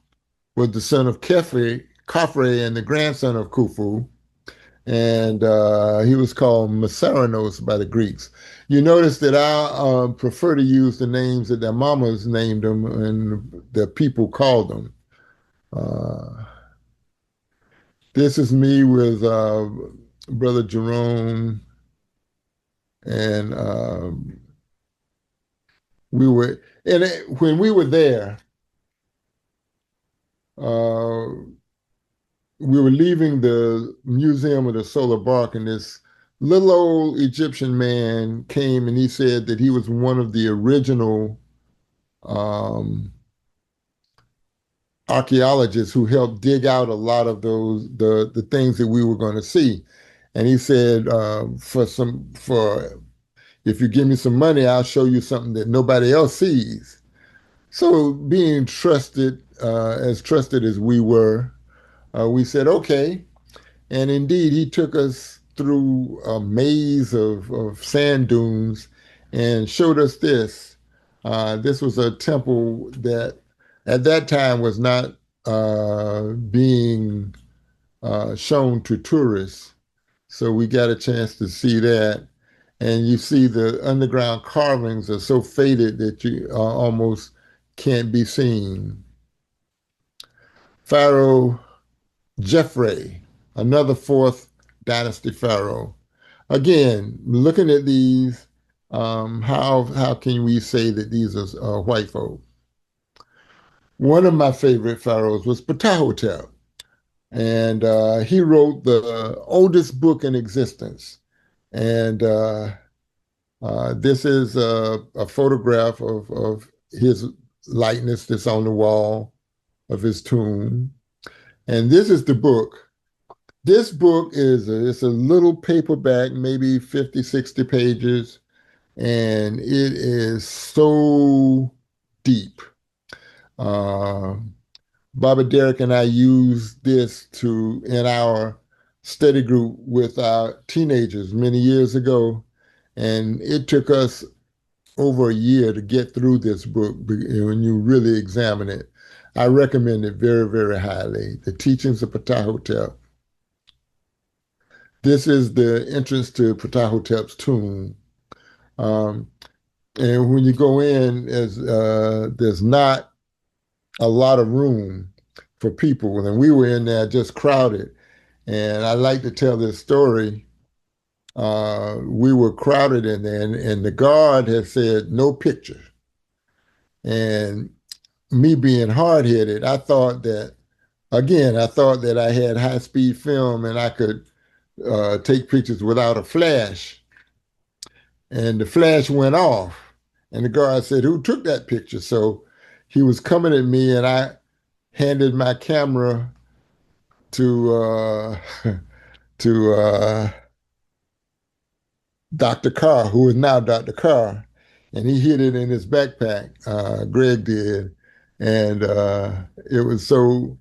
was the son of Khafre and the grandson of Khufu. And he was called Mesarinos by the Greeks. You notice that I prefer to use the names that their mamas named them and the people called them. Uh, this is me with Brother Jerome, and when we were there, uh, we were leaving the Museum of the Solar Bark, and this little old Egyptian man came and he said that he was one of the original um, archaeologists who helped dig out a lot of the things that we were going to see. And he said, for if you give me some money, I'll show you something that nobody else sees. So being trusted, as trusted as we were, we said, okay. And indeed, he took us through a maze of sand dunes and showed us this. This was a temple that at that time was not being shown to tourists. So we got a chance to see that. And you see the underground carvings are so faded that you almost can't be seen. Pharaoh Jeffrey, another fourth dynasty pharaoh. Again, looking at these, how can we say that these are white folk? One of my favorite pharaohs was Ptahhotep, and he wrote the oldest book in existence. And this is a photograph of his likeness that's on the wall of his tomb. And this is the book. This book it's a little paperback, maybe 50, 60 pages, and it is so deep. Uh, Baba Derek and I used this in our study group with our teenagers many years ago, and it took us over a year to get through this book when you really examine it. I recommend it very, very highly. The Teachings of Ptahhotep. This is the entrance to Ptahhotep's tomb. Um, and when you go in, there's not a lot of room for people. And we were in there just crowded. And I like to tell this story. We were crowded in there, and the guard had said, no picture. And me being hard-headed, I thought that I had high-speed film and I could take pictures without a flash. And the flash went off. And the guard said, who took that picture? So he was coming at me, and I handed my camera to to Dr. Carr, who is now Dr. Carr, and he hid it in his backpack. Greg did, and it was so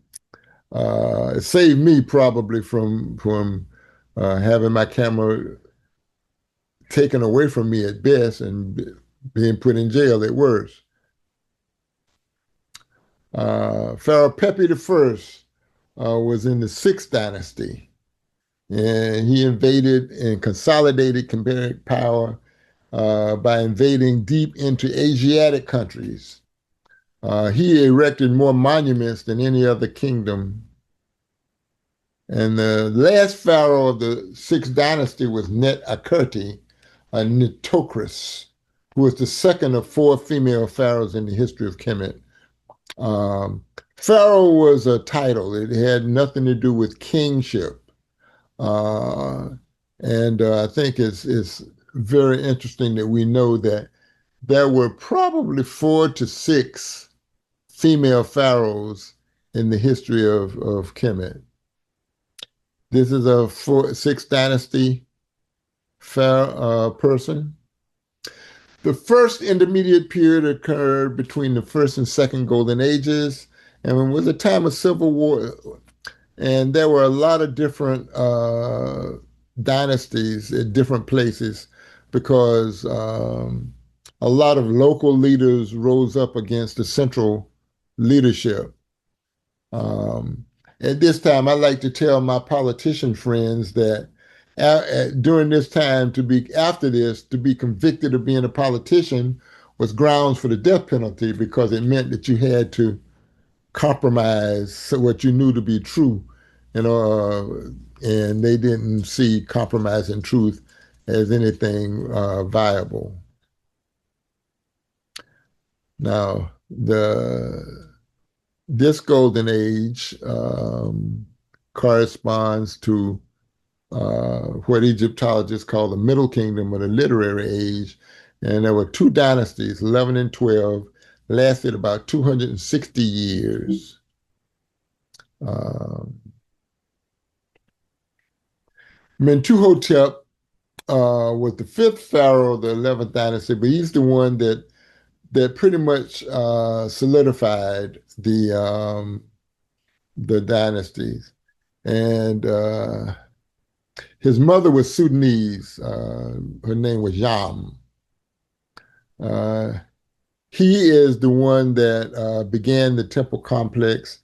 it saved me probably from having my camera taken away from me at best and being put in jail at worst. Pharaoh Pepi I was in the sixth dynasty, and he invaded and consolidated Kemetic power by invading deep into Asiatic countries. He erected more monuments than any other kingdom. And the last pharaoh of the sixth dynasty was Net-Akerti, a Nitocris, who was the second of four female pharaohs in the history of Kemet. Um, Pharaoh was a title. It had nothing to do with kingship. Uh, and I think it's very interesting that we know that there were probably four to six female pharaohs in the history of Kemet. This is a sixth dynasty person. The first intermediate period occurred between the first and second golden ages, and it was a time of civil war. And there were a lot of different dynasties at different places because a lot of local leaders rose up against the central leadership. Um, at this time, I like to tell my politician friends that during this time, to be after this, to be convicted of being a politician was grounds for the death penalty because it meant that you had to compromise what you knew to be true, you know, and they didn't see compromise and truth as anything viable. Now, the this golden age corresponds to what Egyptologists call the Middle Kingdom or the Literary Age. And there were two dynasties, 11 and 12, lasted about 260 years. Um, Mentuhotep was the fifth pharaoh of the 11th dynasty, but he's the one that pretty much solidified the dynasties. And his mother was Sudanese. Her name was Yam. Uh, he is the one that began the temple complex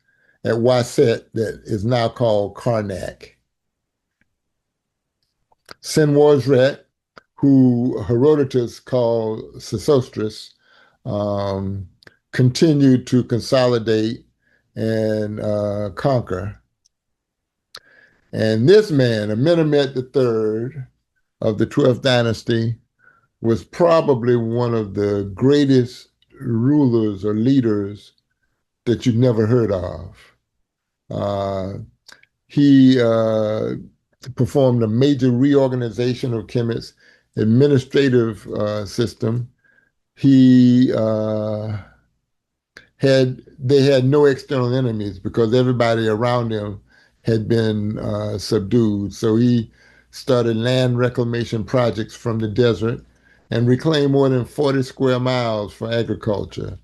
at Waset that is now called Karnak. Senwosret, who Herodotus called Sesostris, um, continued to consolidate and conquer. And this man, Amenemhet III of the 12th dynasty, was probably one of the greatest rulers or leaders that you've never heard of. Uh, he performed a major reorganization of Kemet's administrative system. He they had no external enemies because everybody around him had been subdued. So he started land reclamation projects from the desert and reclaimed more than 40 square miles for agriculture.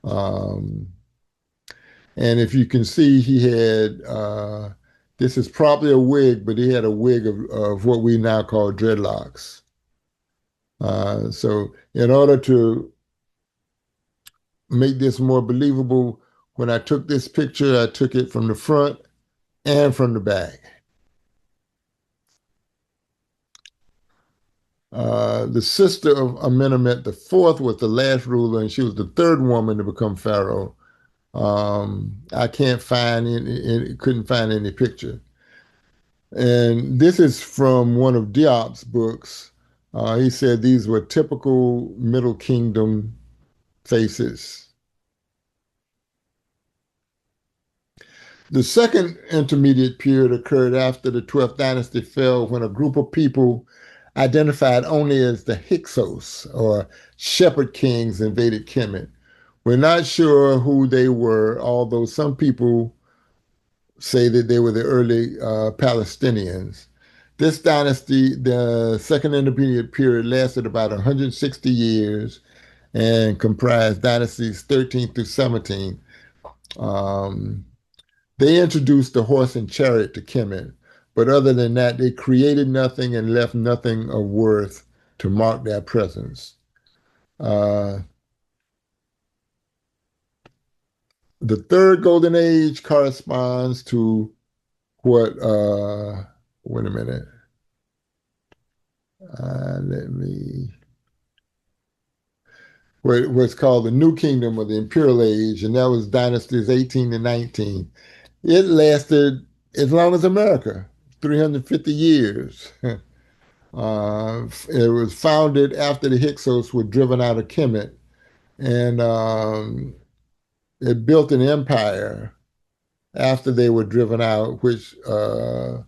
Um, and if you can see, he had this is probably a wig, but he had a wig of what we now call dreadlocks. So in order to make this more believable, when I took this picture, I took it from the front and from the back. The sister of Amenemhet IV was the last ruler, and she was the third woman to become pharaoh. I can't find couldn't find any picture. And this is from one of Diop's books. He said these were typical Middle Kingdom faces. The second intermediate period occurred after the 12th dynasty fell when a group of people identified only as the Hyksos or shepherd kings invaded Kemet. We're not sure who they were, although some people say that they were the early Palestinians. This dynasty, the second intermediate period, lasted about 160 years and comprised dynasties 13 through 17. They introduced the horse and chariot to Kemet, but other than that, they created nothing and left nothing of worth to mark their presence. Uh, the third golden age corresponds to what, wait a minute, let me, what's called the New Kingdom or the Imperial Age, and that was dynasties 18 to 19. It lasted as long as America, 350 years. It was founded after the Hyksos were driven out of Kemet, and it built an empire after they were driven out, which the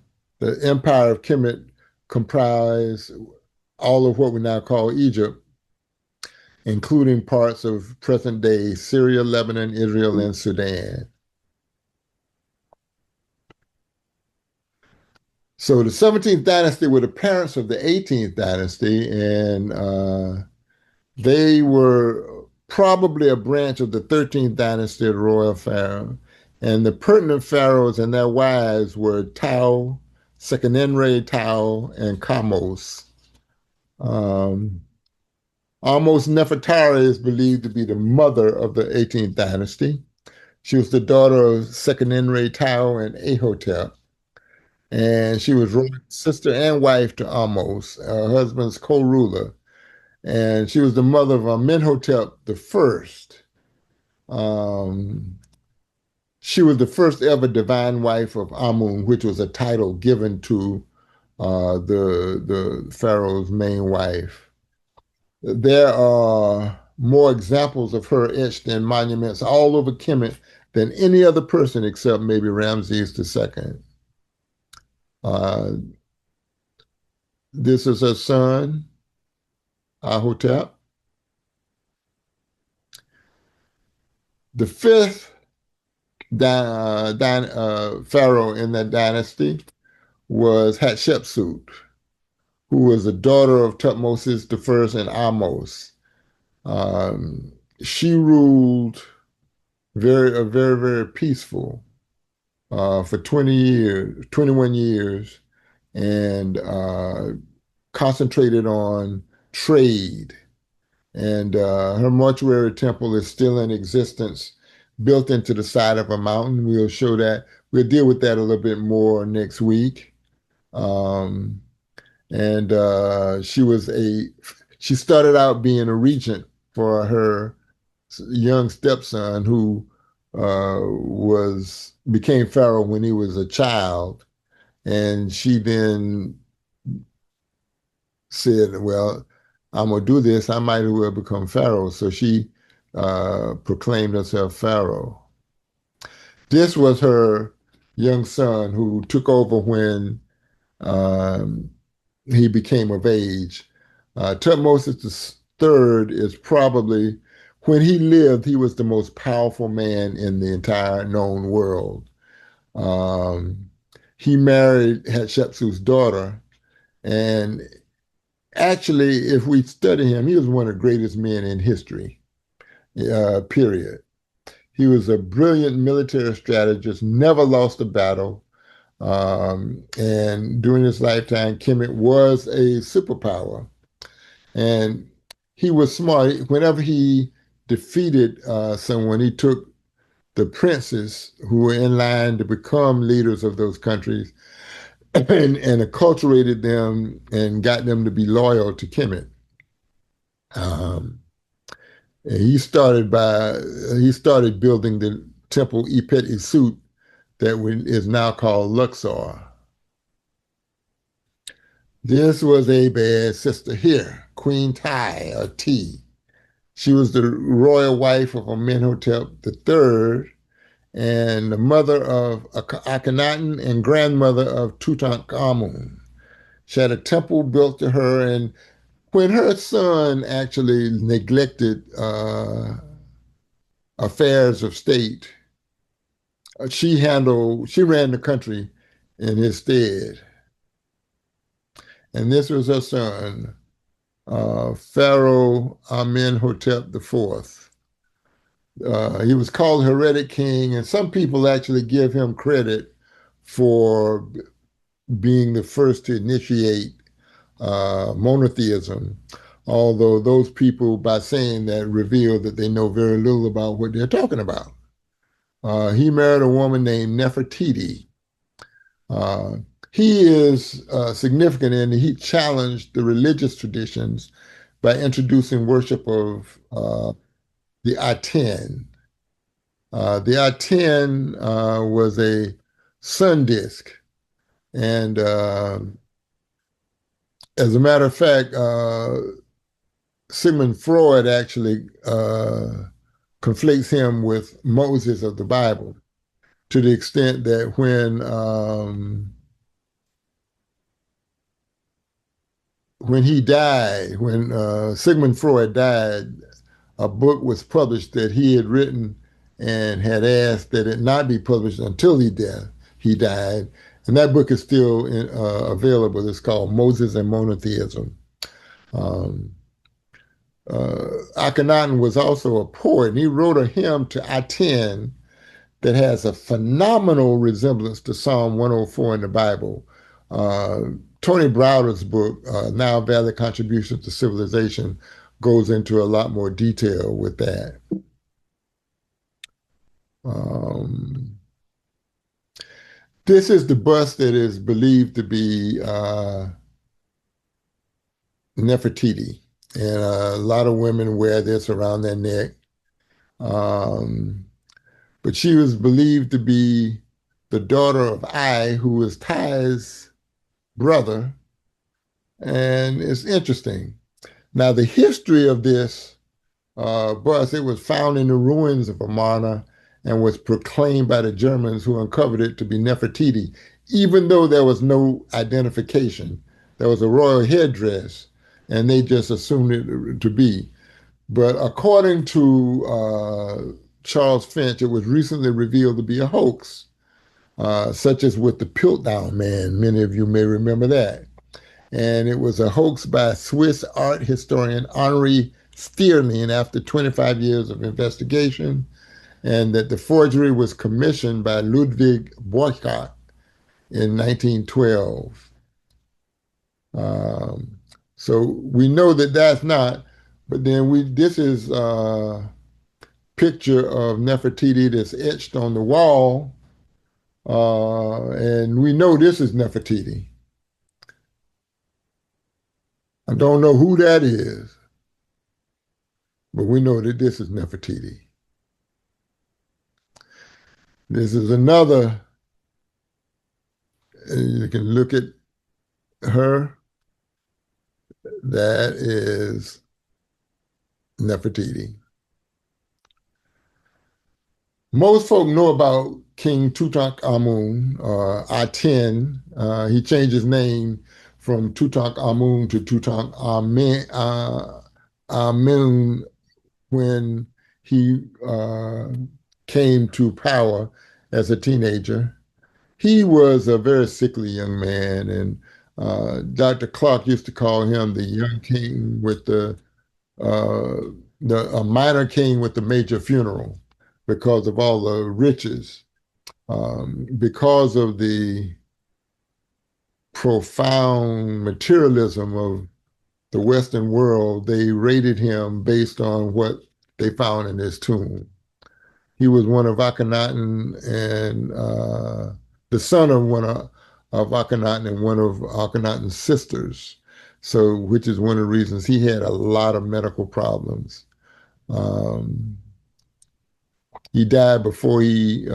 empire of Kemet comprised all of what we now call Egypt, including parts of present day Syria, Lebanon, Israel, and Sudan. So the 17th dynasty were the parents of the 18th dynasty, and they were probably a branch of the 13th dynasty of the royal pharaoh. And the pertinent pharaohs and their wives were Tao, Sekenenre Tao, and Kamos. Um, Almost Nefertari is believed to be the mother of the 18th dynasty. She was the daughter of Sekenenre Tao and Ahotep, and she was sister and wife to Amos, her husband's co-ruler. And she was the mother of Amenhotep the first. Um, she was the first ever divine wife of Amun, which was a title given to the pharaoh's main wife. There are more examples of her etched in monuments all over Kemet than any other person except maybe Ramses II. Uh, this is her son, Ahotep. The fifth pharaoh in that dynasty was Hatshepsut, who was the daughter of Tutmosis I and Ahmose. She ruled very peaceful for 20 years, 21 years, and concentrated on trade. And her mortuary temple is still in existence, built into the side of a mountain. We'll show that. We'll deal with that a little bit more next week. Um, and she started out being a regent for her young stepson who was became pharaoh when he was a child. And she then said, well, I'm going to do this. I might as well become pharaoh. So she proclaimed herself pharaoh. This was her young son who took over when um, he became of age. Tutmosis III is probably, when he lived, he was the most powerful man in the entire known world. Um, he married Hatshepsut's daughter, and actually, if we study him, he was one of the greatest men in history, period. He was a brilliant military strategist, never lost a battle. And during his lifetime, Kemet was a superpower. And he was smart. Whenever he defeated someone, he took the princes who were in line to become leaders of those countries and acculturated them and got them to be loyal to Kemet. Um, he started building the temple Ipet Isut that is now called Luxor. This was Abed's sister here, Queen Tai or T. She was the royal wife of Amenhotep III and the mother of Akhenaten and grandmother of Tutankhamun. She had a temple built to her, and when her son actually neglected affairs of state, she ran the country in his stead. And this was her son, Pharaoh Amenhotep IV. He was called heretic king, and some people actually give him credit for being the first to initiate monotheism, although those people, by saying that, reveal that they know very little about what they're talking about. He married a woman named Nefertiti. Uh, he is significant in that he challenged the religious traditions by introducing worship of the Aten. The Aten was a sun disk. And as a matter of fact, Sigmund Freud actually conflates him with Moses of the Bible to the extent that when he died, when Sigmund Freud died, a book was published that he had written and had asked that it not be published until he died. And that book is still available. It's called Moses and Monotheism. Um, Akhenaten was also a poet, and he wrote a hymn to Aten that has a phenomenal resemblance to Psalm 104 in the Bible. Uh, Tony Browder's book, Now Valid Contributions to Civilization, goes into a lot more detail with that. Um, this is the bust that is believed to be Nefertiti. And a lot of women wear this around their neck. Um, but she was believed to be the daughter of Ai, who was Ty's brother. And it's interesting. Now, the history of this bus, it was found in the ruins of Amarna and was proclaimed by the Germans who uncovered it to be Nefertiti, even though there was no identification. There was a royal headdress, and they just assumed it to be. But according to Charles Finch, it was recently revealed to be a hoax, such as with the Piltdown Man. Many of you may remember that. And it was a hoax by Swiss art historian Henri Stierlin after 25 years of investigation, and that the forgery was commissioned by Ludwig Borchardt in 1912. Um, so we know that that's not, but then this is a picture of Nefertiti that's etched on the wall, and we know this is Nefertiti. I don't know who that is, but we know that this is Nefertiti. This is another, you can look at her, that is Nefertiti. Most folk know about King Tutankhamun, Aten. He changed his name from Tutankhamun to Tutankhamen when he came to power as a teenager. He was a very sickly young man, and Dr. Clark used to call him the young king with uh, a minor king with the major funeral because of all the riches. Because of the profound materialism of the Western world, they rated him based on what they found in his tomb. He was one of Akhenaten and the son of of Akhenaten and one of Akhenaten's sisters. So, which is one of the reasons he had a lot of medical problems. Um, he died before he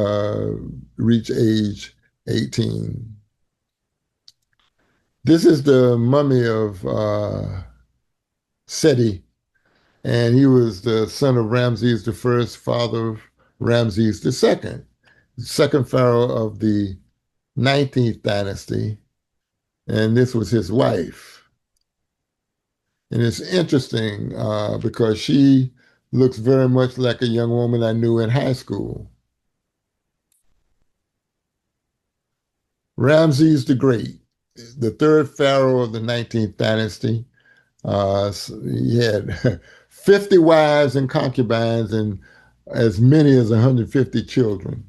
reached age 18. This is the mummy of Seti, and he was the son of Ramses the first, father of Ramses the second pharaoh of the 19th dynasty, and this was his wife. And it's interesting because she looks very much like a young woman I knew in high school. Ramses the Great, the third pharaoh of the 19th dynasty. He had 50 wives and concubines and as many as 150 children.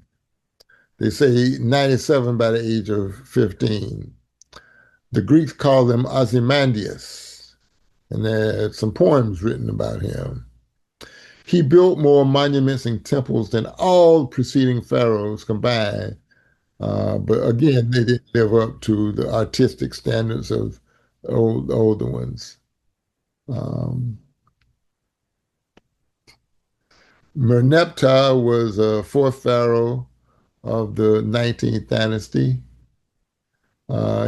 They say 97 by the age of 15. The Greeks call him Ozymandias, and there are some poems written about him. He built more monuments and temples than all preceding pharaohs combined, but again, they didn't live up to the artistic standards of the older ones. Um, Merneptah was a fourth pharaoh of the 19th dynasty.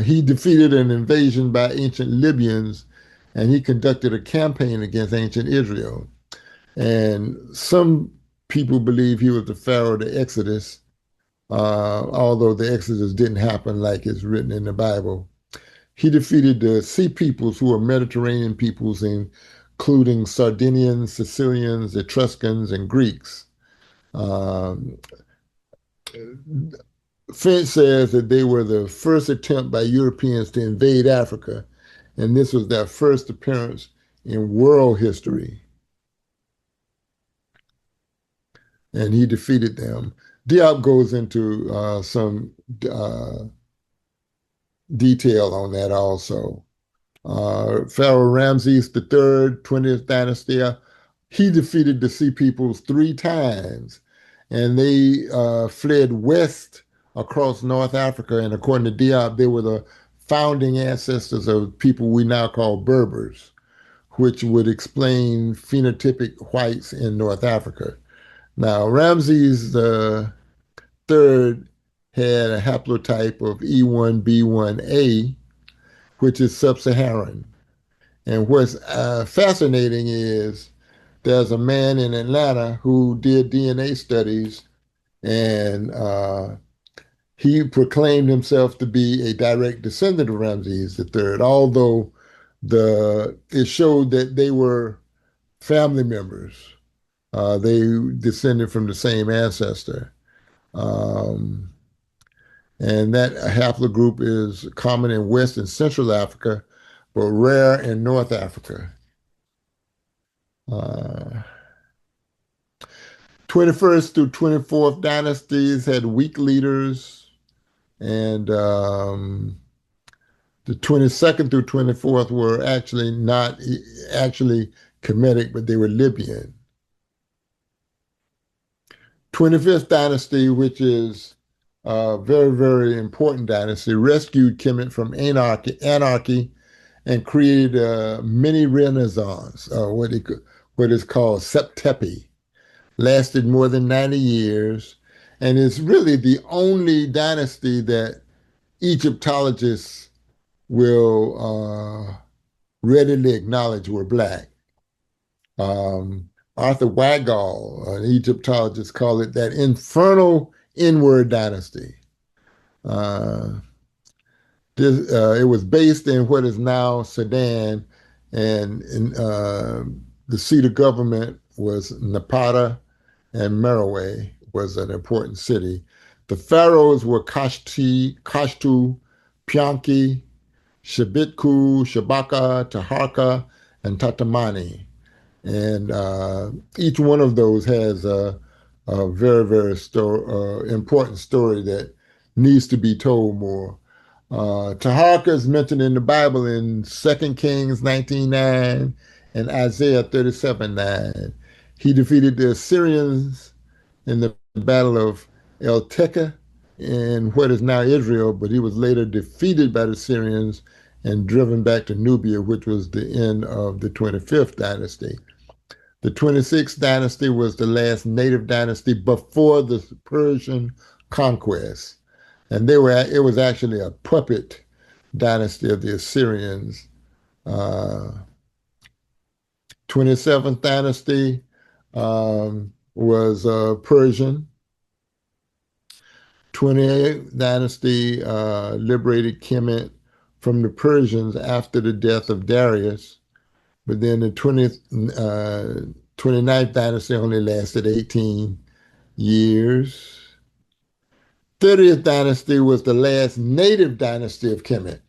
He defeated an invasion by ancient Libyans, and he conducted a campaign against ancient Israel. And some people believe he was the pharaoh of the Exodus, although the Exodus didn't happen like it's written in the Bible. He defeated the sea peoples who were Mediterranean peoples, including Sardinians, Sicilians, Etruscans, and Greeks. Um, Finch says that they were the first attempt by Europeans to invade Africa, and this was their first appearance in world history, and he defeated them. Diop goes into some detail on that also. Pharaoh Ramses III, 20th dynasty, he defeated the Sea Peoples 3 times, and they fled west across North Africa. And according to Diop, they were the founding ancestors of people we now call Berbers, which would explain phenotypic whites in North Africa. Now, Ramses III had a haplotype of E1B1A, which is sub-Saharan. And what's fascinating is there's a man in Atlanta who did DNA studies, and he proclaimed himself to be a direct descendant of Ramses III, although it showed that they were family members. They descended from the same ancestor. Um, and that haplogroup is common in West and Central Africa, but rare in North Africa. 21st through 24th dynasties had weak leaders, and the 22nd through 24th were actually not actually Kemetic, but they were Libyan. 25th dynasty, which is a very, very important dynasty, rescued Kemet from anarchy and created a mini renaissance, what is called Septepi. Lasted more than 90 years, and is really the only dynasty that Egyptologists will readily acknowledge were black. Arthur Weigall, an Egyptologist, called it that infernal inward dynasty. It was based in what is now Sudan, and the seat of government was Napata, and Merowe was an important city. The pharaohs were Kashtu, Pianki, Shabitku, Shabaka, Taharka, and Tatamani. And each one of those has a very, very important story that needs to be told more. Taharka is mentioned in the Bible in 2 Kings 19:9 and Isaiah 37:9. He defeated the Assyrians in the Battle of El Teka in what is now Israel, but he was later defeated by the Syrians and driven back to Nubia, which was the end of the 25th dynasty. The 26th dynasty was the last native dynasty before the Persian conquest. And it was actually a puppet dynasty of the Assyrians. 27th dynasty was Persian. 28th dynasty liberated Kemet from the Persians after the death of Darius. But then the 29th dynasty only lasted 18 years. 30th dynasty was the last native dynasty of Kemet.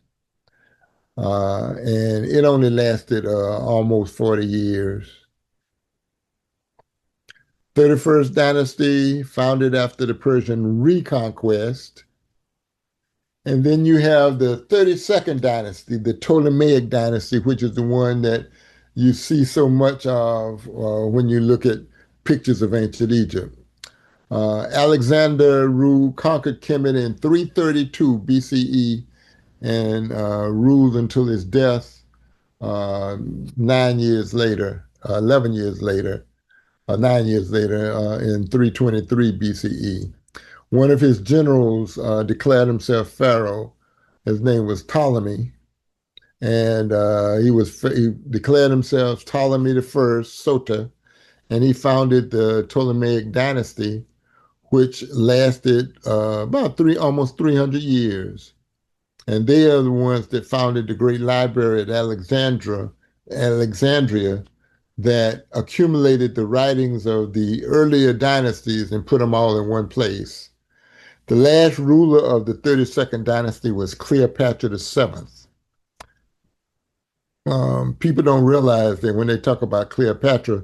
And it only lasted almost 40 years. 31st dynasty, founded after the Persian reconquest. And then you have the 32nd dynasty, the Ptolemaic dynasty, which is the one that you see so much of when you look at pictures of ancient Egypt. Alexander conquered Kemet in 332 BCE and ruled until his death 9 years later, 9 years later in 323 BCE. One of his generals declared himself pharaoh. His name was Ptolemy, and he declared himself Ptolemy the First, Sota, and he founded the Ptolemaic dynasty, which lasted about almost 300 years. And they are the ones that founded the great library at Alexandria, that accumulated the writings of the earlier dynasties and put them all in one place. The last ruler of the 32nd dynasty was Cleopatra the Seventh. People don't realize that when they talk about Cleopatra,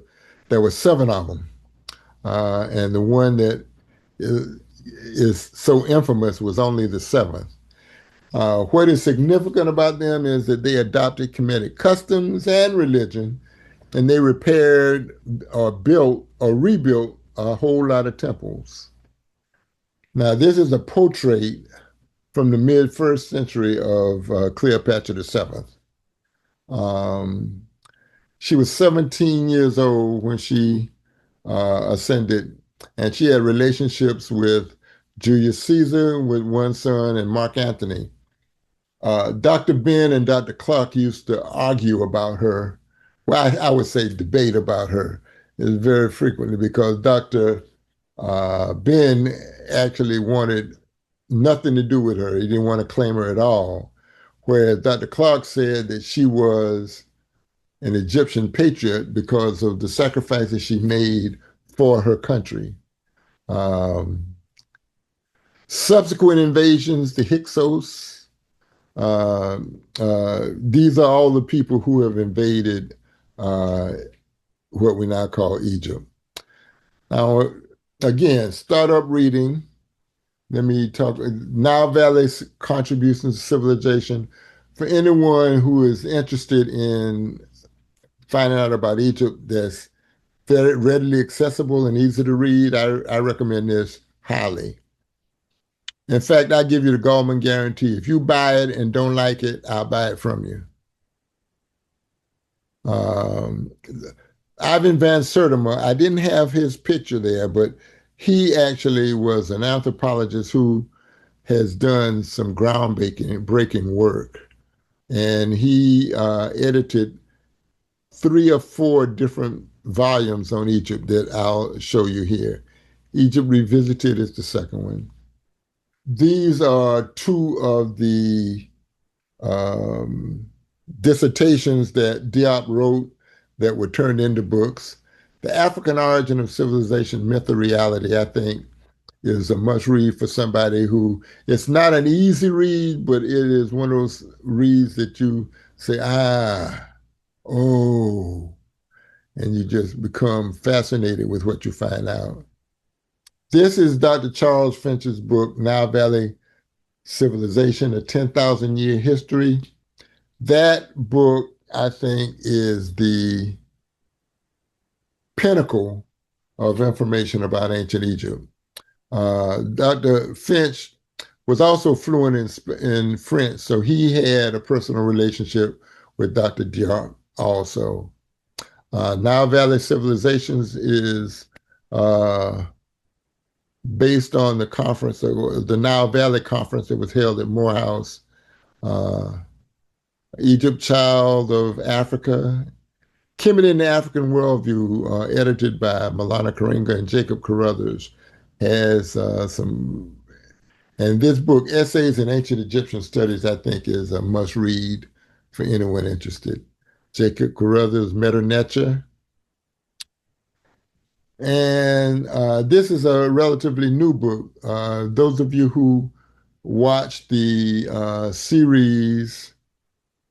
there were seven of them, and the one that is so infamous was only the seventh. What is significant about them is that they adopted Kemetic customs and religion, and they repaired or built or rebuilt a whole lot of temples. Now, this is a portrait from the mid first century of Cleopatra the Seventh. Um, she was 17 years old when she ascended, and she had relationships with Julius Caesar, with one son, and Mark Antony. Dr. Ben and Dr. Clark used to argue about her. Well, I would say debate about her is very frequently, because Dr. Ben actually wanted nothing to do with her. He didn't want to claim her at all. Whereas Dr. Clark said that she was an Egyptian patriot because of the sacrifices she made for her country. Um, Subsequent invasions, the Hyksos, these are all the people who have invaded uh, what we now call Egypt. Now, again, start up reading. Let me talk Nile Valley's contributions to civilization. For anyone who is interested in finding out about Egypt, that's very readily accessible and easy to read, I recommend this highly. In fact, I give you the Gallman guarantee. If you buy it and don't like it, I'll buy it from you. Um, Ivan van Sertima, I didn't have his picture there, but he actually was an anthropologist who has done some groundbreaking work. And he edited 3 or 4 different volumes on Egypt that I'll show you here. Egypt Revisited is the second one. These are 2 of the um, dissertations that Diop wrote that were turned into books. The African Origin of Civilization, Myth or Reality, I think, is a must read for somebody who, it's not an easy read, but it is one of those reads that you say, oh, and you just become fascinated with what you find out. This is Dr. Charles Finch's book, Nile Valley Civilization, A 10,000 Year History. That book, I think, is the pinnacle of information about ancient Egypt. Dr. Finch was also fluent in French, so he had a personal relationship with Dr. Diop also. Nile Valley Civilizations is based on the conference, the Nile Valley Conference that was held at Morehouse. Egypt, Child of Africa. Kemet in the African Worldview, edited by Malana Karinga and Jacob Carruthers, has some, and this book, Essays in Ancient Egyptian Studies, I think is a must read for anyone interested. Jacob Carruthers, Metanetcha. And this is a relatively new book. Those of you who watched the series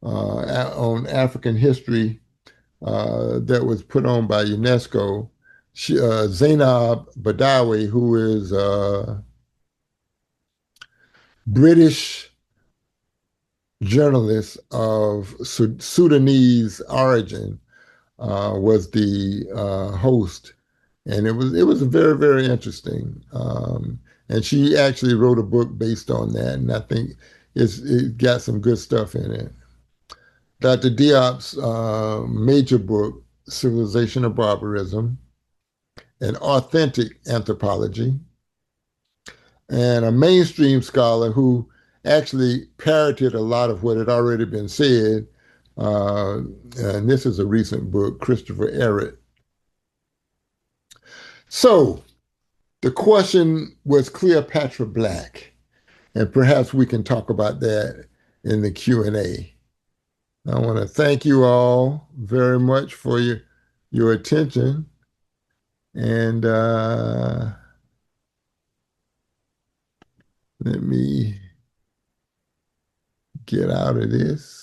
on African history that was put on by UNESCO, Zainab Badawi, who is a British journalist of Sudanese origin, was the host, and it was very, very interesting. And she actually wrote a book based on that, and I think it got some good stuff in it. Dr. Diop's major book, Civilization of Barbarism, An Authentic Anthropology. and a mainstream scholar who actually parroted a lot of what had already been said. Uh, and this is a recent book, Christopher Ehret. So the question was Cleopatra black? And perhaps we can talk about that in the Q&A. I want to thank you all very much for your attention. And let me get out of this.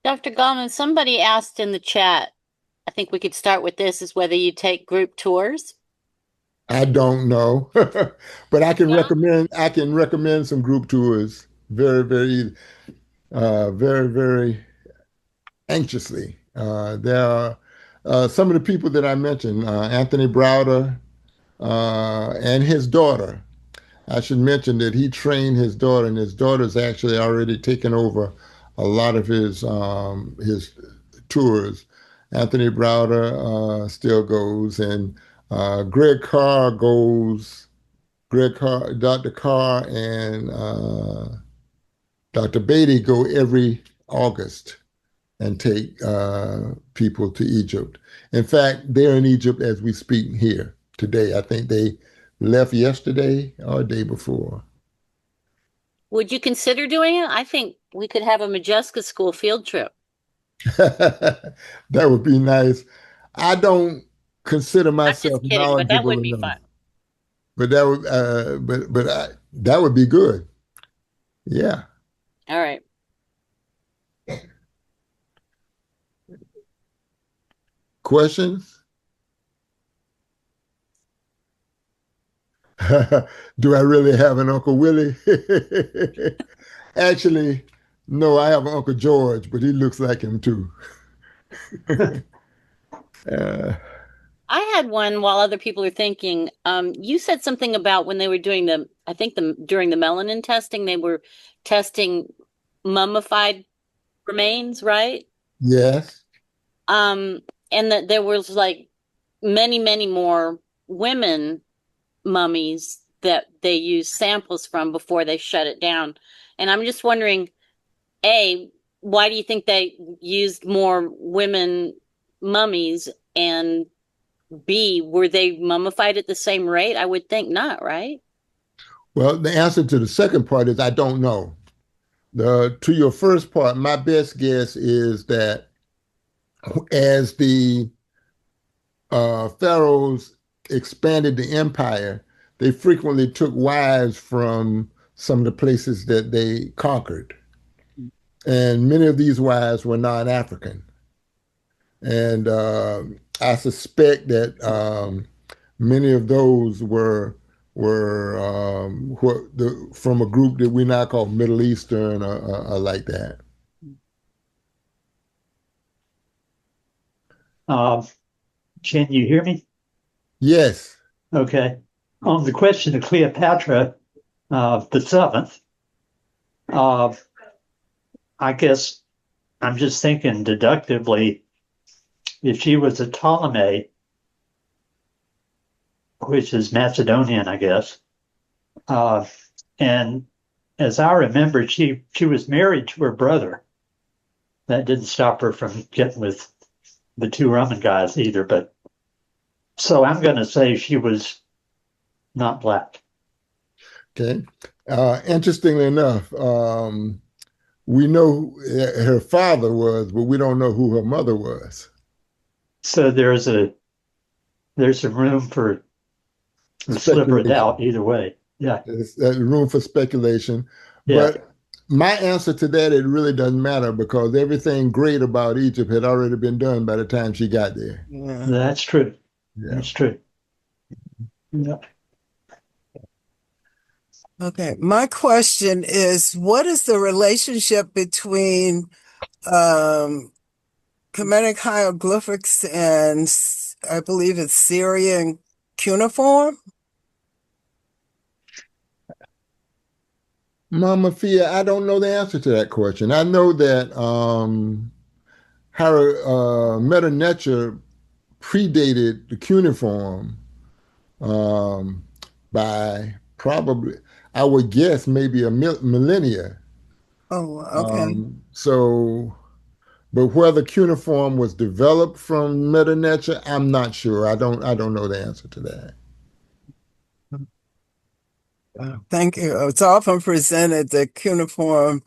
Dr. Gallman, somebody asked in the chat, I think we could start with this, is whether you take group tours. I don't know, but Yeah. I can recommend some group tours very, very anxiously. There are some of the people that I mentioned, Anthony Browder and his daughter. I should mention that he trained his daughter, and his daughter's actually already taken over a lot of his tours. Anthony Browder still goes, and Greg Carr goes. Greg Carr, Dr. Carr, and Dr. Beatty go every August and take people to Egypt. In fact, they're in Egypt as we speak here today. I think they left yesterday or the day before. Would you consider doing it? I think we could have a Modjeska school field trip. That would be nice. I don't consider I'm just myself kidding, but that knowledgeable would be enough, fun. but that would be good. Yeah. All right. Questions? Do I really have an Uncle Willie? Actually, no, I have an Uncle George, but he looks like him too. uh, I had one while other people are thinking. You said something about when they were doing I think during the melanin testing, they were testing mummified remains, right? yes. Um, and that there was like many, many more women mummies that they used samples from before they shut it down. And I'm just wondering, A, why do you think they used more women mummies? And B, were they mummified at the same rate? I would think not, right? Well, the answer to the second part is I don't know. To your first part, my best guess is that as the pharaohs expanded the empire, they frequently took wives from some of the places that they conquered. And many of these wives were non-African. And I suspect that many of those were from a group that we now call Middle Eastern or like that. Um, can you hear me? Yes. Okay. On the question of Cleopatra, the seventh, uh, I guess I'm just thinking deductively, if she was a Ptolemy, which is Macedonian, I guess, uh, and as I remember, she was married to her brother. That didn't stop her from getting with the two Roman guys either. But so I'm going to say she was not black. Okay. Interestingly enough, we know who her father was, but we don't know who her mother was. So there's some room for a sliver of doubt Speculation. either way. Yeah. There's room for speculation. Yeah. But my answer to that, it really doesn't matter because everything great about Egypt had already been done by the time she got there. Yeah. That's true. Yeah. That's true. Yeah. Okay. My question is, what is the relationship between um, Kemetic hieroglyphics and I believe it's Syrian cuneiform? Mama Fia, I don't know the answer to that question. I know that Meta Nature predated the cuneiform um, by probably, I would guess, maybe a millennia. Oh, okay. So, but whether cuneiform was developed from Meta Nature, I'm not sure. I don't know the answer to that. Thank you. It's often presented that cuneiform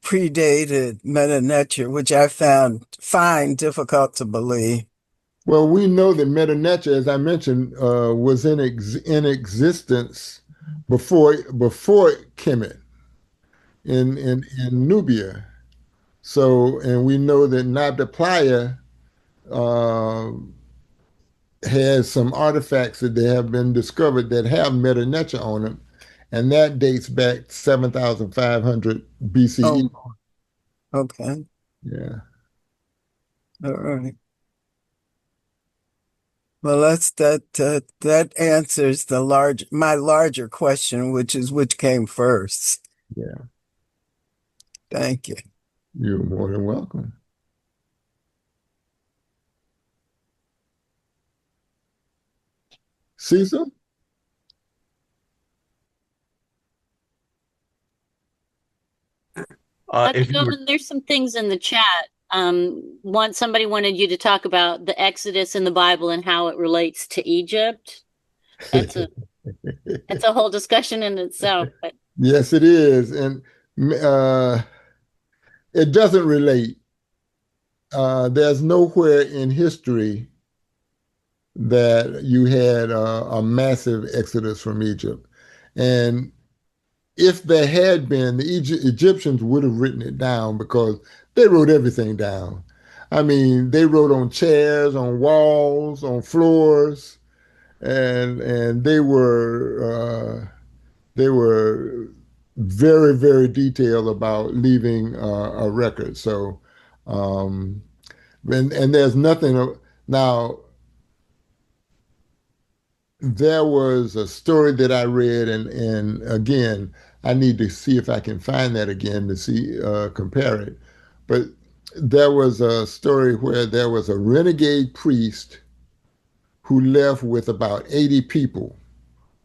predated Meta Nature, which I find difficult to believe. Well, we know that Meta Nature, as I mentioned, was in existence before Kemet in Nubia. So, and we know that Nabta Playa uh, has some artifacts that they have been discovered that have Meta Nature on them, and that dates back 7,500 BCE. Oh, okay. Yeah. All right. Well, that answers my larger question, which is which came first. Yeah. Thank you. You're more than welcome. Caesar? Dr. If you were, Goldman, there's some things in the chat. Somebody wanted you to talk about the Exodus in the Bible and how it relates to Egypt. That's a that's a whole discussion in itself. But Yes, it is. And uh, it doesn't relate. There's nowhere in history that you had a massive exodus from Egypt. And if there had been, the Egyptians would have written it down because they wrote everything down. I mean, they wrote on chairs, on walls, on floors, and they were very, very detailed about leaving a record. So, um, and there's nothing now. There was a story that I read, and again, I need to see if I can find that again to see compare it. But there was a story where there was a renegade priest who left with about 80 people,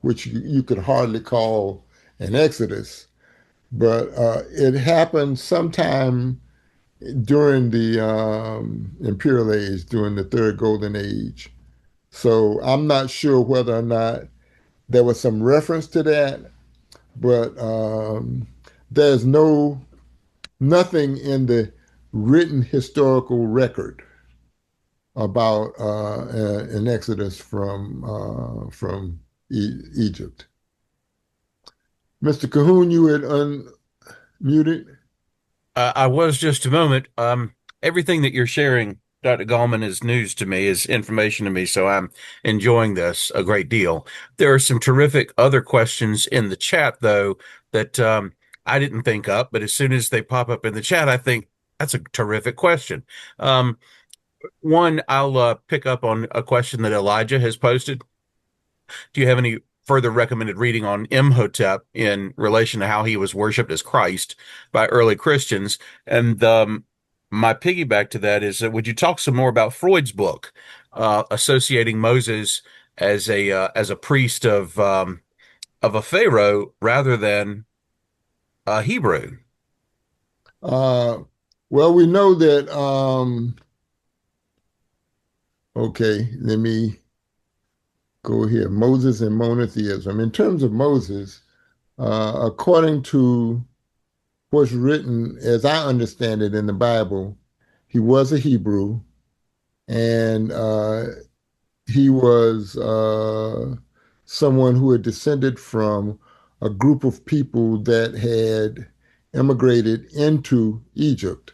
which you could hardly call an exodus. But it happened sometime during the Imperial Age, during the Third Golden Age. So I'm not sure whether or not there was some reference to that, but there's nothing in the written historical record about an exodus from Egypt. Mr. Cahoon, you had unmuted. I was just a moment. Everything that you're sharing, Dr. Gallman, is news to me, is information to me, so I'm enjoying this a great deal. There are some terrific other questions in the chat, though, that I didn't think up, but as soon as they pop up in the chat, I think that's a terrific question. One, I'll pick up on a question that Elijah has posted. Do you have any further recommended reading on Imhotep in relation to how he was worshipped as Christ by early Christians? And my piggyback to that is would you talk some more about Freud's book associating Moses as a priest of a pharaoh rather than a Hebrew? Uh, well, we know that. Okay, let me go here. Moses and monotheism. In terms of Moses, according to what's written, as I understand it in the Bible, he was a Hebrew, and he was someone who had descended from a group of people that had immigrated into Egypt.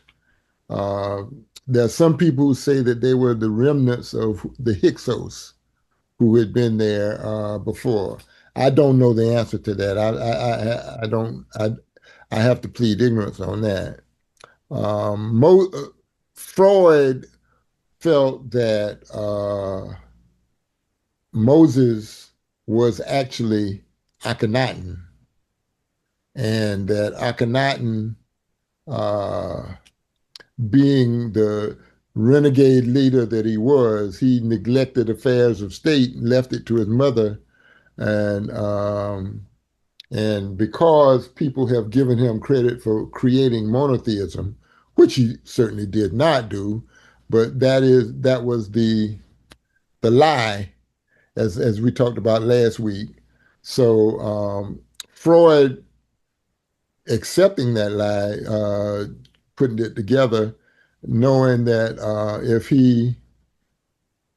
Uh, there are some people who say that they were the remnants of the Hyksos who had been there before. I don't know the answer to that. I don't. I have to plead ignorance on that. Freud felt that Moses was actually Akhenaten, and that Akhenaten, uh, being renegade leader that he was, he neglected affairs of state and left it to his mother. And because people have given him credit for creating monotheism, which he certainly did not do, but that was the lie, as we talked about last week. So Freud accepting that lie, putting it together, knowing that if he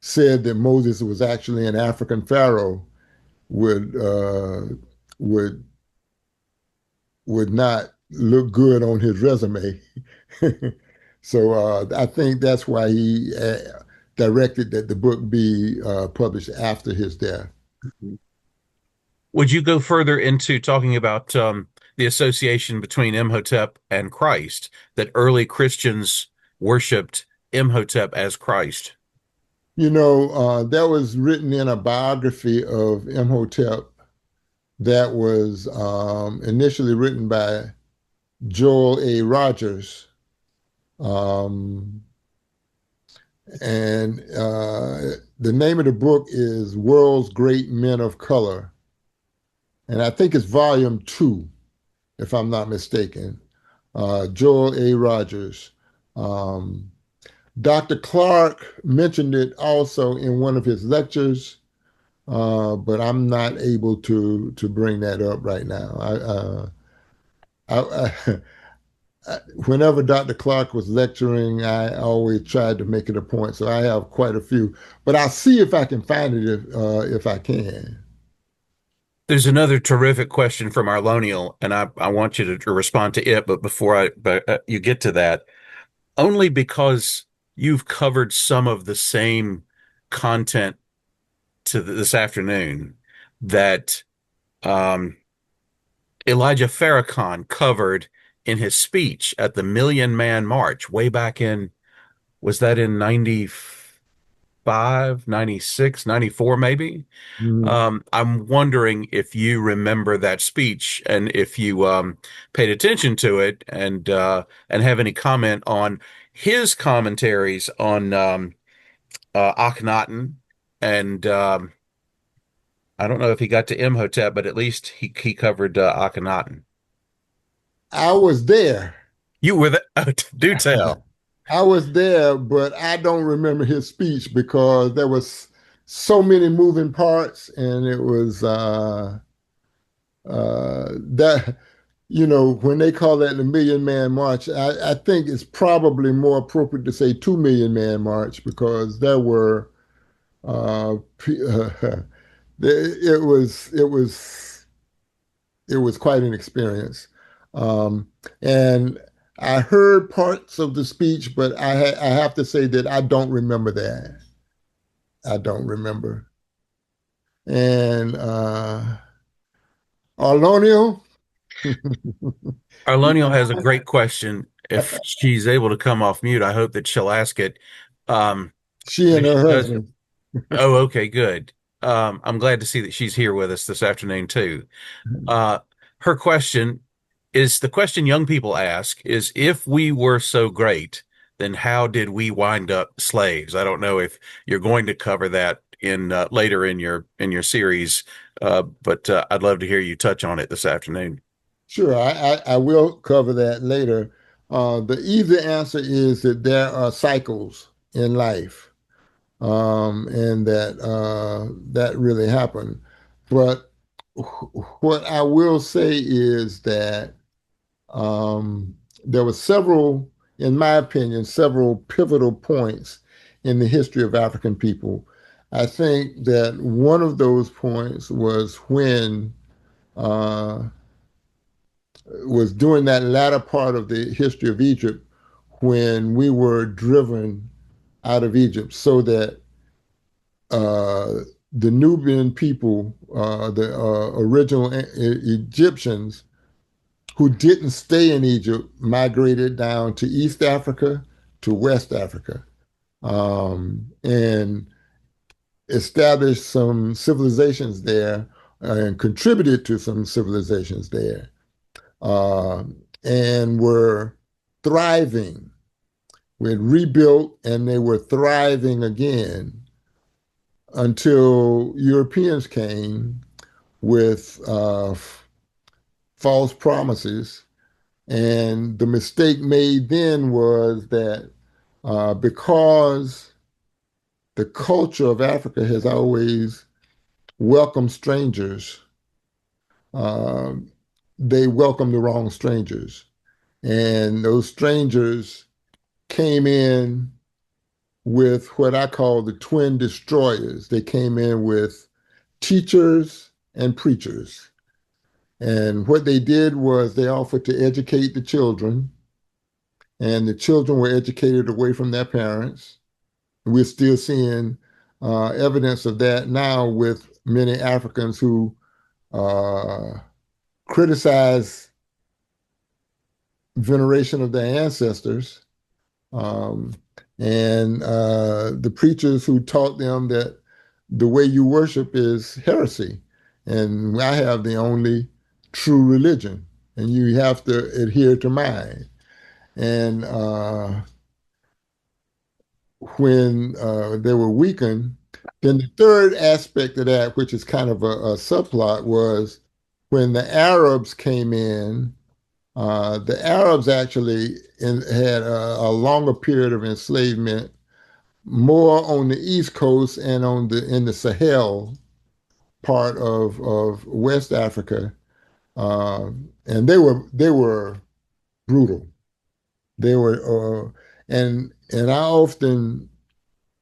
said that Moses was actually an African pharaoh, would would would not look good on his resume. So I think that's why he directed that the book be published after his death. Would you go further into talking about the association between Imhotep and Christ, that early Christians worshipped Imhotep as Christ? That was written in a biography of Imhotep that was initially written by Joel A. Rogers. And the name of the book is World's Great Men of Color. And I think it's volume 2, if I'm not mistaken. Joel A. Rogers. Dr. Clark mentioned it also in one of his lectures, but I'm not able to bring that up right now. Whenever Dr. Clark was lecturing, I always tried to make it a point. So I have quite a few, but I'll see if I can find it if I can. There's another terrific question from Arlonial, and I want you to respond to it. But before you get to that, only because you've covered some of the same content this afternoon that Elijah Farrakhan covered in his speech at the Million Man March way back in, was that in 95, 96, 94 maybe? I'm wondering if you remember that speech and if you paid attention to it and have any comment on his commentaries on Akhenaten. And I don't know if he got to Imhotep, but at least he covered Akhenaten. I was there. You were there? Oh, do tell. I was there, but I don't remember his speech because there was so many moving parts, and it was that when they call that the Million Man March, I think it's probably more appropriate to say 2 Million Man March because there were it was quite an experience, and I heard parts of the speech, but I have to say that I don't remember that. I don't remember. And Arlonial? Arlonial has a great question. If she's able to come off mute, I hope that she'll ask it. She and her husband. Oh, okay, good. I'm glad to see that she's here with us this afternoon too. Her question is the question young people ask is, if we were so great, then how did we wind up slaves? I don't know if you're going to cover that in later in your series, but I'd love to hear you touch on it this afternoon. Sure, I will cover that later. The easy answer is that there are cycles in life, and that really happened. But what I will say is that there were several, in my opinion, several pivotal points in the history of African people. I think that one of those points was when was during that latter part of the history of Egypt when we were driven out of Egypt so that the Nubian people, the original Egyptians who didn't stay in Egypt, migrated down to East Africa, to West Africa, and established some civilizations there and contributed to some civilizations there, and were thriving. We had rebuilt and they were thriving again until Europeans came with false promises. And the mistake made then was that because the culture of Africa has always welcomed strangers, uh, they welcomed the wrong strangers. And those strangers came in with what I call the twin destroyers. They came in with teachers and preachers. And what they did was they offered to educate the children, and the children were educated away from their parents. We're still seeing evidence of that now with many Africans who criticize veneration of their ancestors, um, and the preachers who taught them that the way you worship is heresy, and I have the only true religion, and you have to adhere to mine. And when they were weakened, then the third aspect of that, which is kind of a subplot, was when the Arabs came in. The Arabs actually had a longer period of enslavement, more on the East Coast and in the Sahel part of West Africa, and they were brutal. They were, and I often,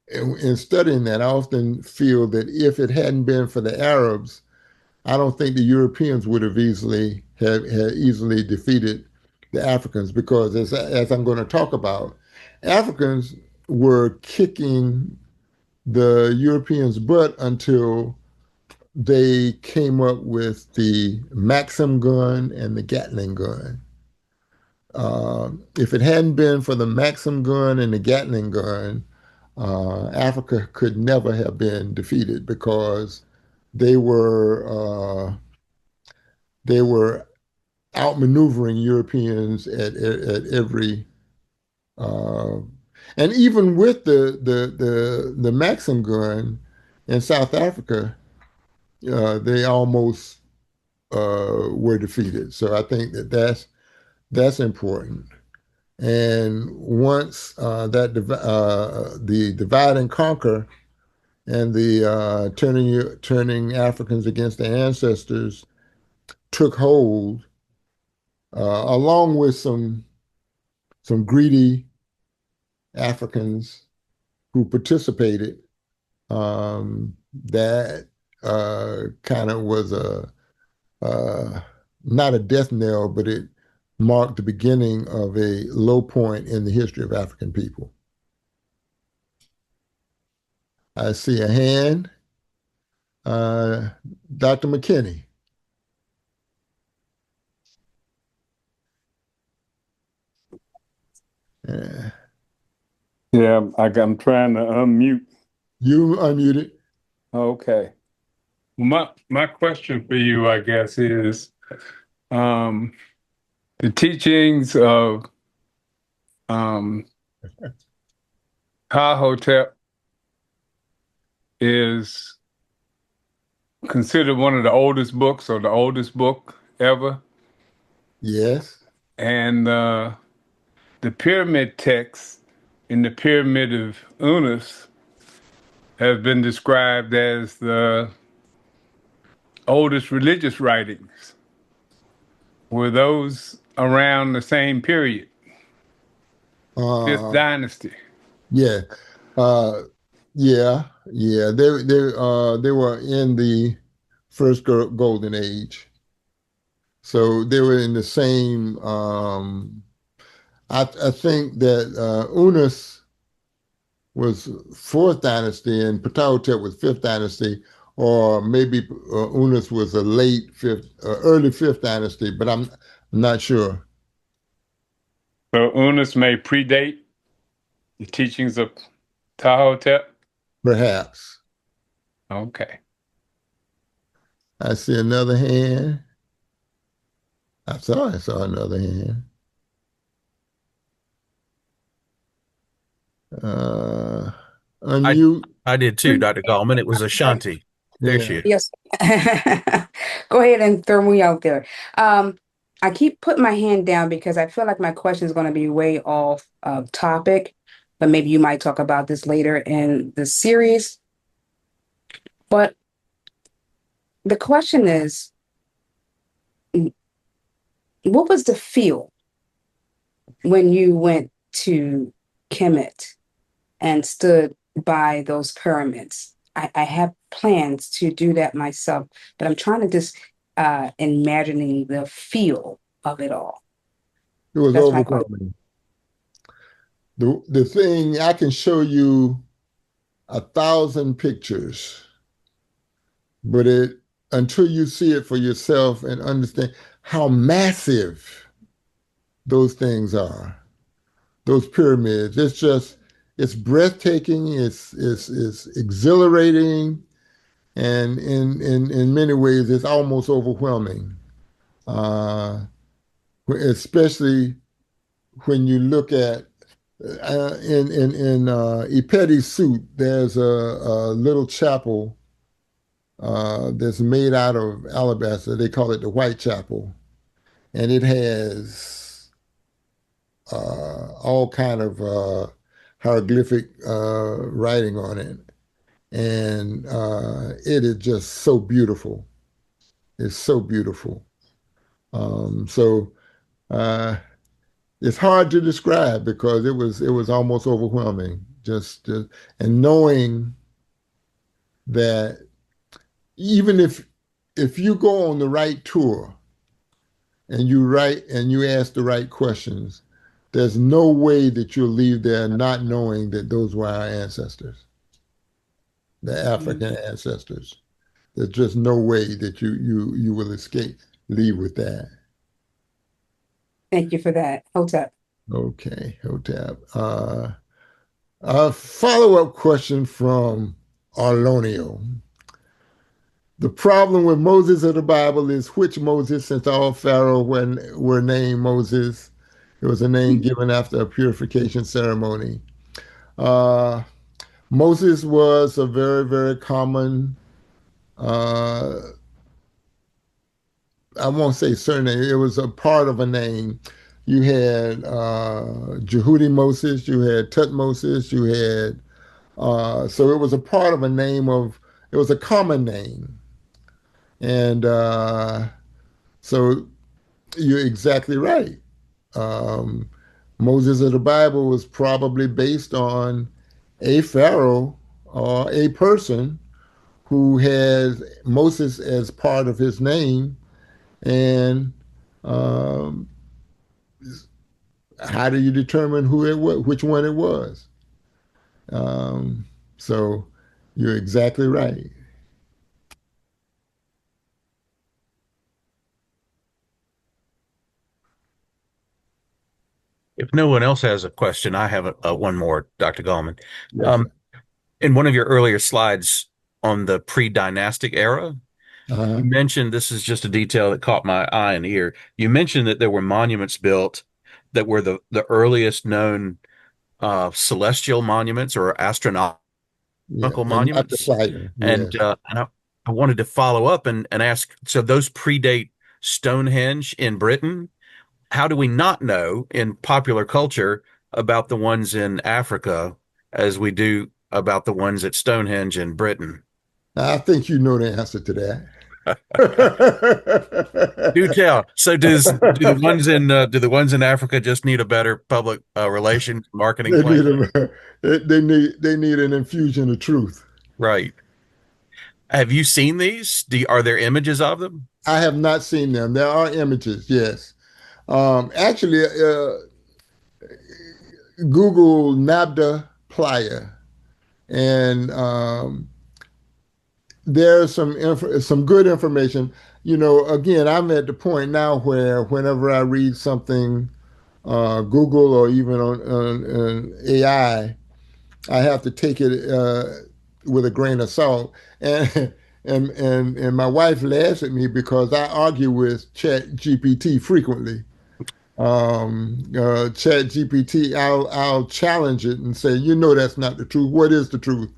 in studying that, I often feel that if it hadn't been for the Arabs, I don't think the Europeans would have had easily defeated the Africans, because as I'm going to talk about, Africans were kicking the Europeans' butt until they came up with the Maxim gun and the Gatling gun. If it hadn't been for the Maxim gun and the Gatling gun, Africa could never have been defeated, because they were they were outmaneuvering Europeans at every uh, and even with the Maxim gun in South Africa, they almost were defeated. So I think that's important. And once the divide and conquer and the turning Africans against their ancestors took hold, along with some greedy Africans who participated, that kind of was not a death knell, but it marked the beginning of a low point in the history of African people. I see a hand. Dr. McKinney. Uh, Yeah, I'm trying to unmute. you unmuted. Okay. My question for you, I guess, is the teachings of Hotep is considered one of the oldest books, or the oldest book ever. Yes. And the pyramid text in the Pyramid of Unas has been described as the oldest religious writings. Were those around the same period? Fifth Dynasty. Yeah. Uh, yeah. They were in the first golden age. So they were in the same. I think that Unas was fourth dynasty and Ptahhotep was fifth dynasty, or maybe Unas was a late fifth, early fifth dynasty, but I'm not sure. So Unas may predate the teachings of Ptahhotep? Perhaps. Okay. I see another hand. I saw another hand. Uh, I unmute. I did too, Dr. Gallman. It was Ashanti. There Yeah. she is. Yes. Go ahead and throw me out there. Um, I keep putting my hand down because I feel like my question is going to be way off topic, but maybe you might talk about this later in the series. But the question is, what was the feel when you went to Kemet and stood by those pyramids? I have plans to do that myself, but I'm trying to just imagining the feel of it all. It was That's my question. overwhelming. The thing, I can show you 1,000 pictures, but until you see it for yourself and understand how massive those things are, those pyramids, it's breathtaking, it's exhilarating, and in many ways it's almost overwhelming. Especially when you look at in Ipeti's suit, there's a little chapel that's made out of alabaster. They call it the White Chapel, and it has all kind of hieroglyphic writing on it, and it is just so beautiful. It's so beautiful. So uh, it's hard to describe because it was almost overwhelming. Just and knowing that even if you go on the right tour and you write and you ask the right questions, there's no way that you'll leave there not knowing that those were our ancestors, the African ancestors. There's just no way that you will leave with that. Thank you for that. Hotep. Okay, Hotep. A follow-up question from Arlonio. The problem with Moses of the Bible is which Moses, since all pharaohs were named Moses. It was a name given after a purification ceremony. Uh, Moses was a very, very common, I won't say surname, it was a part of a name. You had Jehudi Moses, you had Tutmosis, you had, so it was a part of a name it was a common name. And so you're exactly right. Um, Moses of the Bible was probably based on a pharaoh or a person who has Moses as part of his name. And um, how do you determine who it was, which one it was? So you're exactly right. If no one else has a question, I have one more, Dr. Gallman. Yes, Um, in one of your earlier slides on the pre-dynastic era, uh-huh. you mentioned, this is just a detail that caught my eye and ear. You mentioned that there were monuments built that were the earliest known celestial monuments or astronomical Yeah, and not the monuments. fighter. And, Yes. I wanted to follow up and ask, so those predate Stonehenge in Britain? How do we not know in popular culture about the ones in Africa as we do about the ones at Stonehenge in Britain? I think you know the answer to Do that. tell. So do the ones in Africa just need a better public relations marketing They need plan? they need an infusion of truth. Right. Have you seen these? Are there images of them? I have not seen them. There are images, yes. Actually, Google Nabda Playa, and there's some good information. Again, I'm at the point now where whenever I read something, Google or even on AI, I have to take it with a grain of salt. And and my wife laughs at me because I argue with Chat GPT frequently. Chat GPT, I'll challenge it and say, that's not the truth. What is the truth?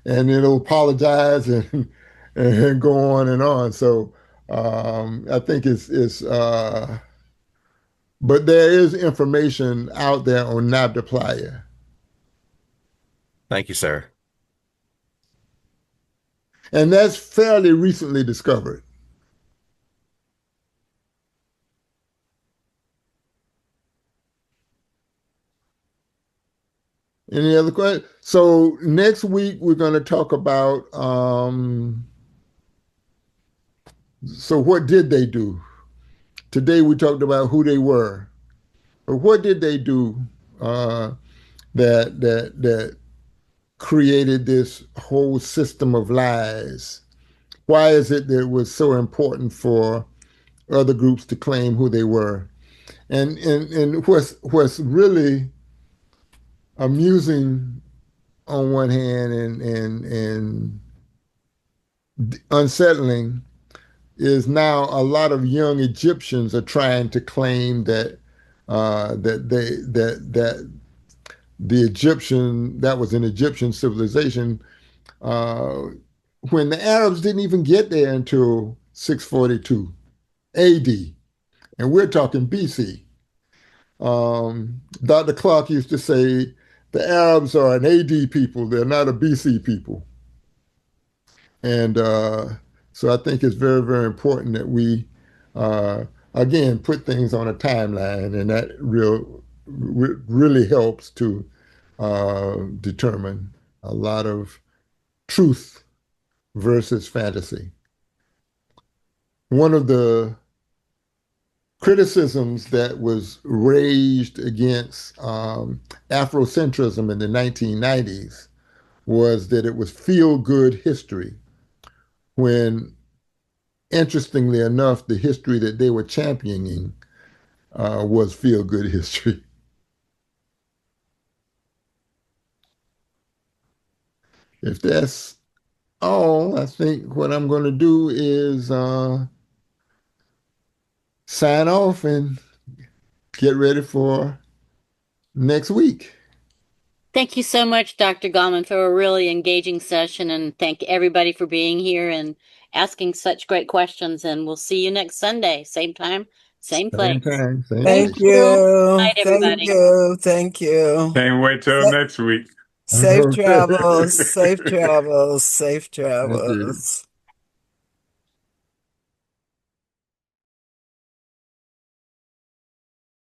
And it'll apologize and go on and on. So I think but there is information out there on Nabda Playa. Thank you, sir. And that's fairly recently discovered. Any other questions? So next week we're going to talk about so what did they do? Today we talked about who they were. But what did they do that created this whole system of lies? Why is it that it was so important for other groups to claim who they were? And what's really amusing on one hand and unsettling is now a lot of young Egyptians are trying to claim that that the Egyptian that was an Egyptian civilization when the Arabs didn't even get there until 642 AD, and we're talking BC. Dr. Clark used to say the Arabs are an AD people; they're not a BC people. And so I think it's very, very important that we, again, put things on a timeline, and that really helps to determine a lot of truth versus fantasy. One of the criticisms that was raised against Afrocentrism in the 1990s was that it was feel-good history, when, interestingly enough, the history that they were championing was feel-good history. If that's all, I think what I'm going to do is sign off and get ready for next week. Thank you so much, Dr. Gallman, for a really engaging session, and thank everybody for being here and asking such great questions. And we'll see you next Sunday, same time, same place. Same time, same Thank place. Thank you. Night, Thank everybody. you. Thank you. Can't wait till Sa- next week. Safe Okay. travels. Safe travels. Safe Thank you. travels.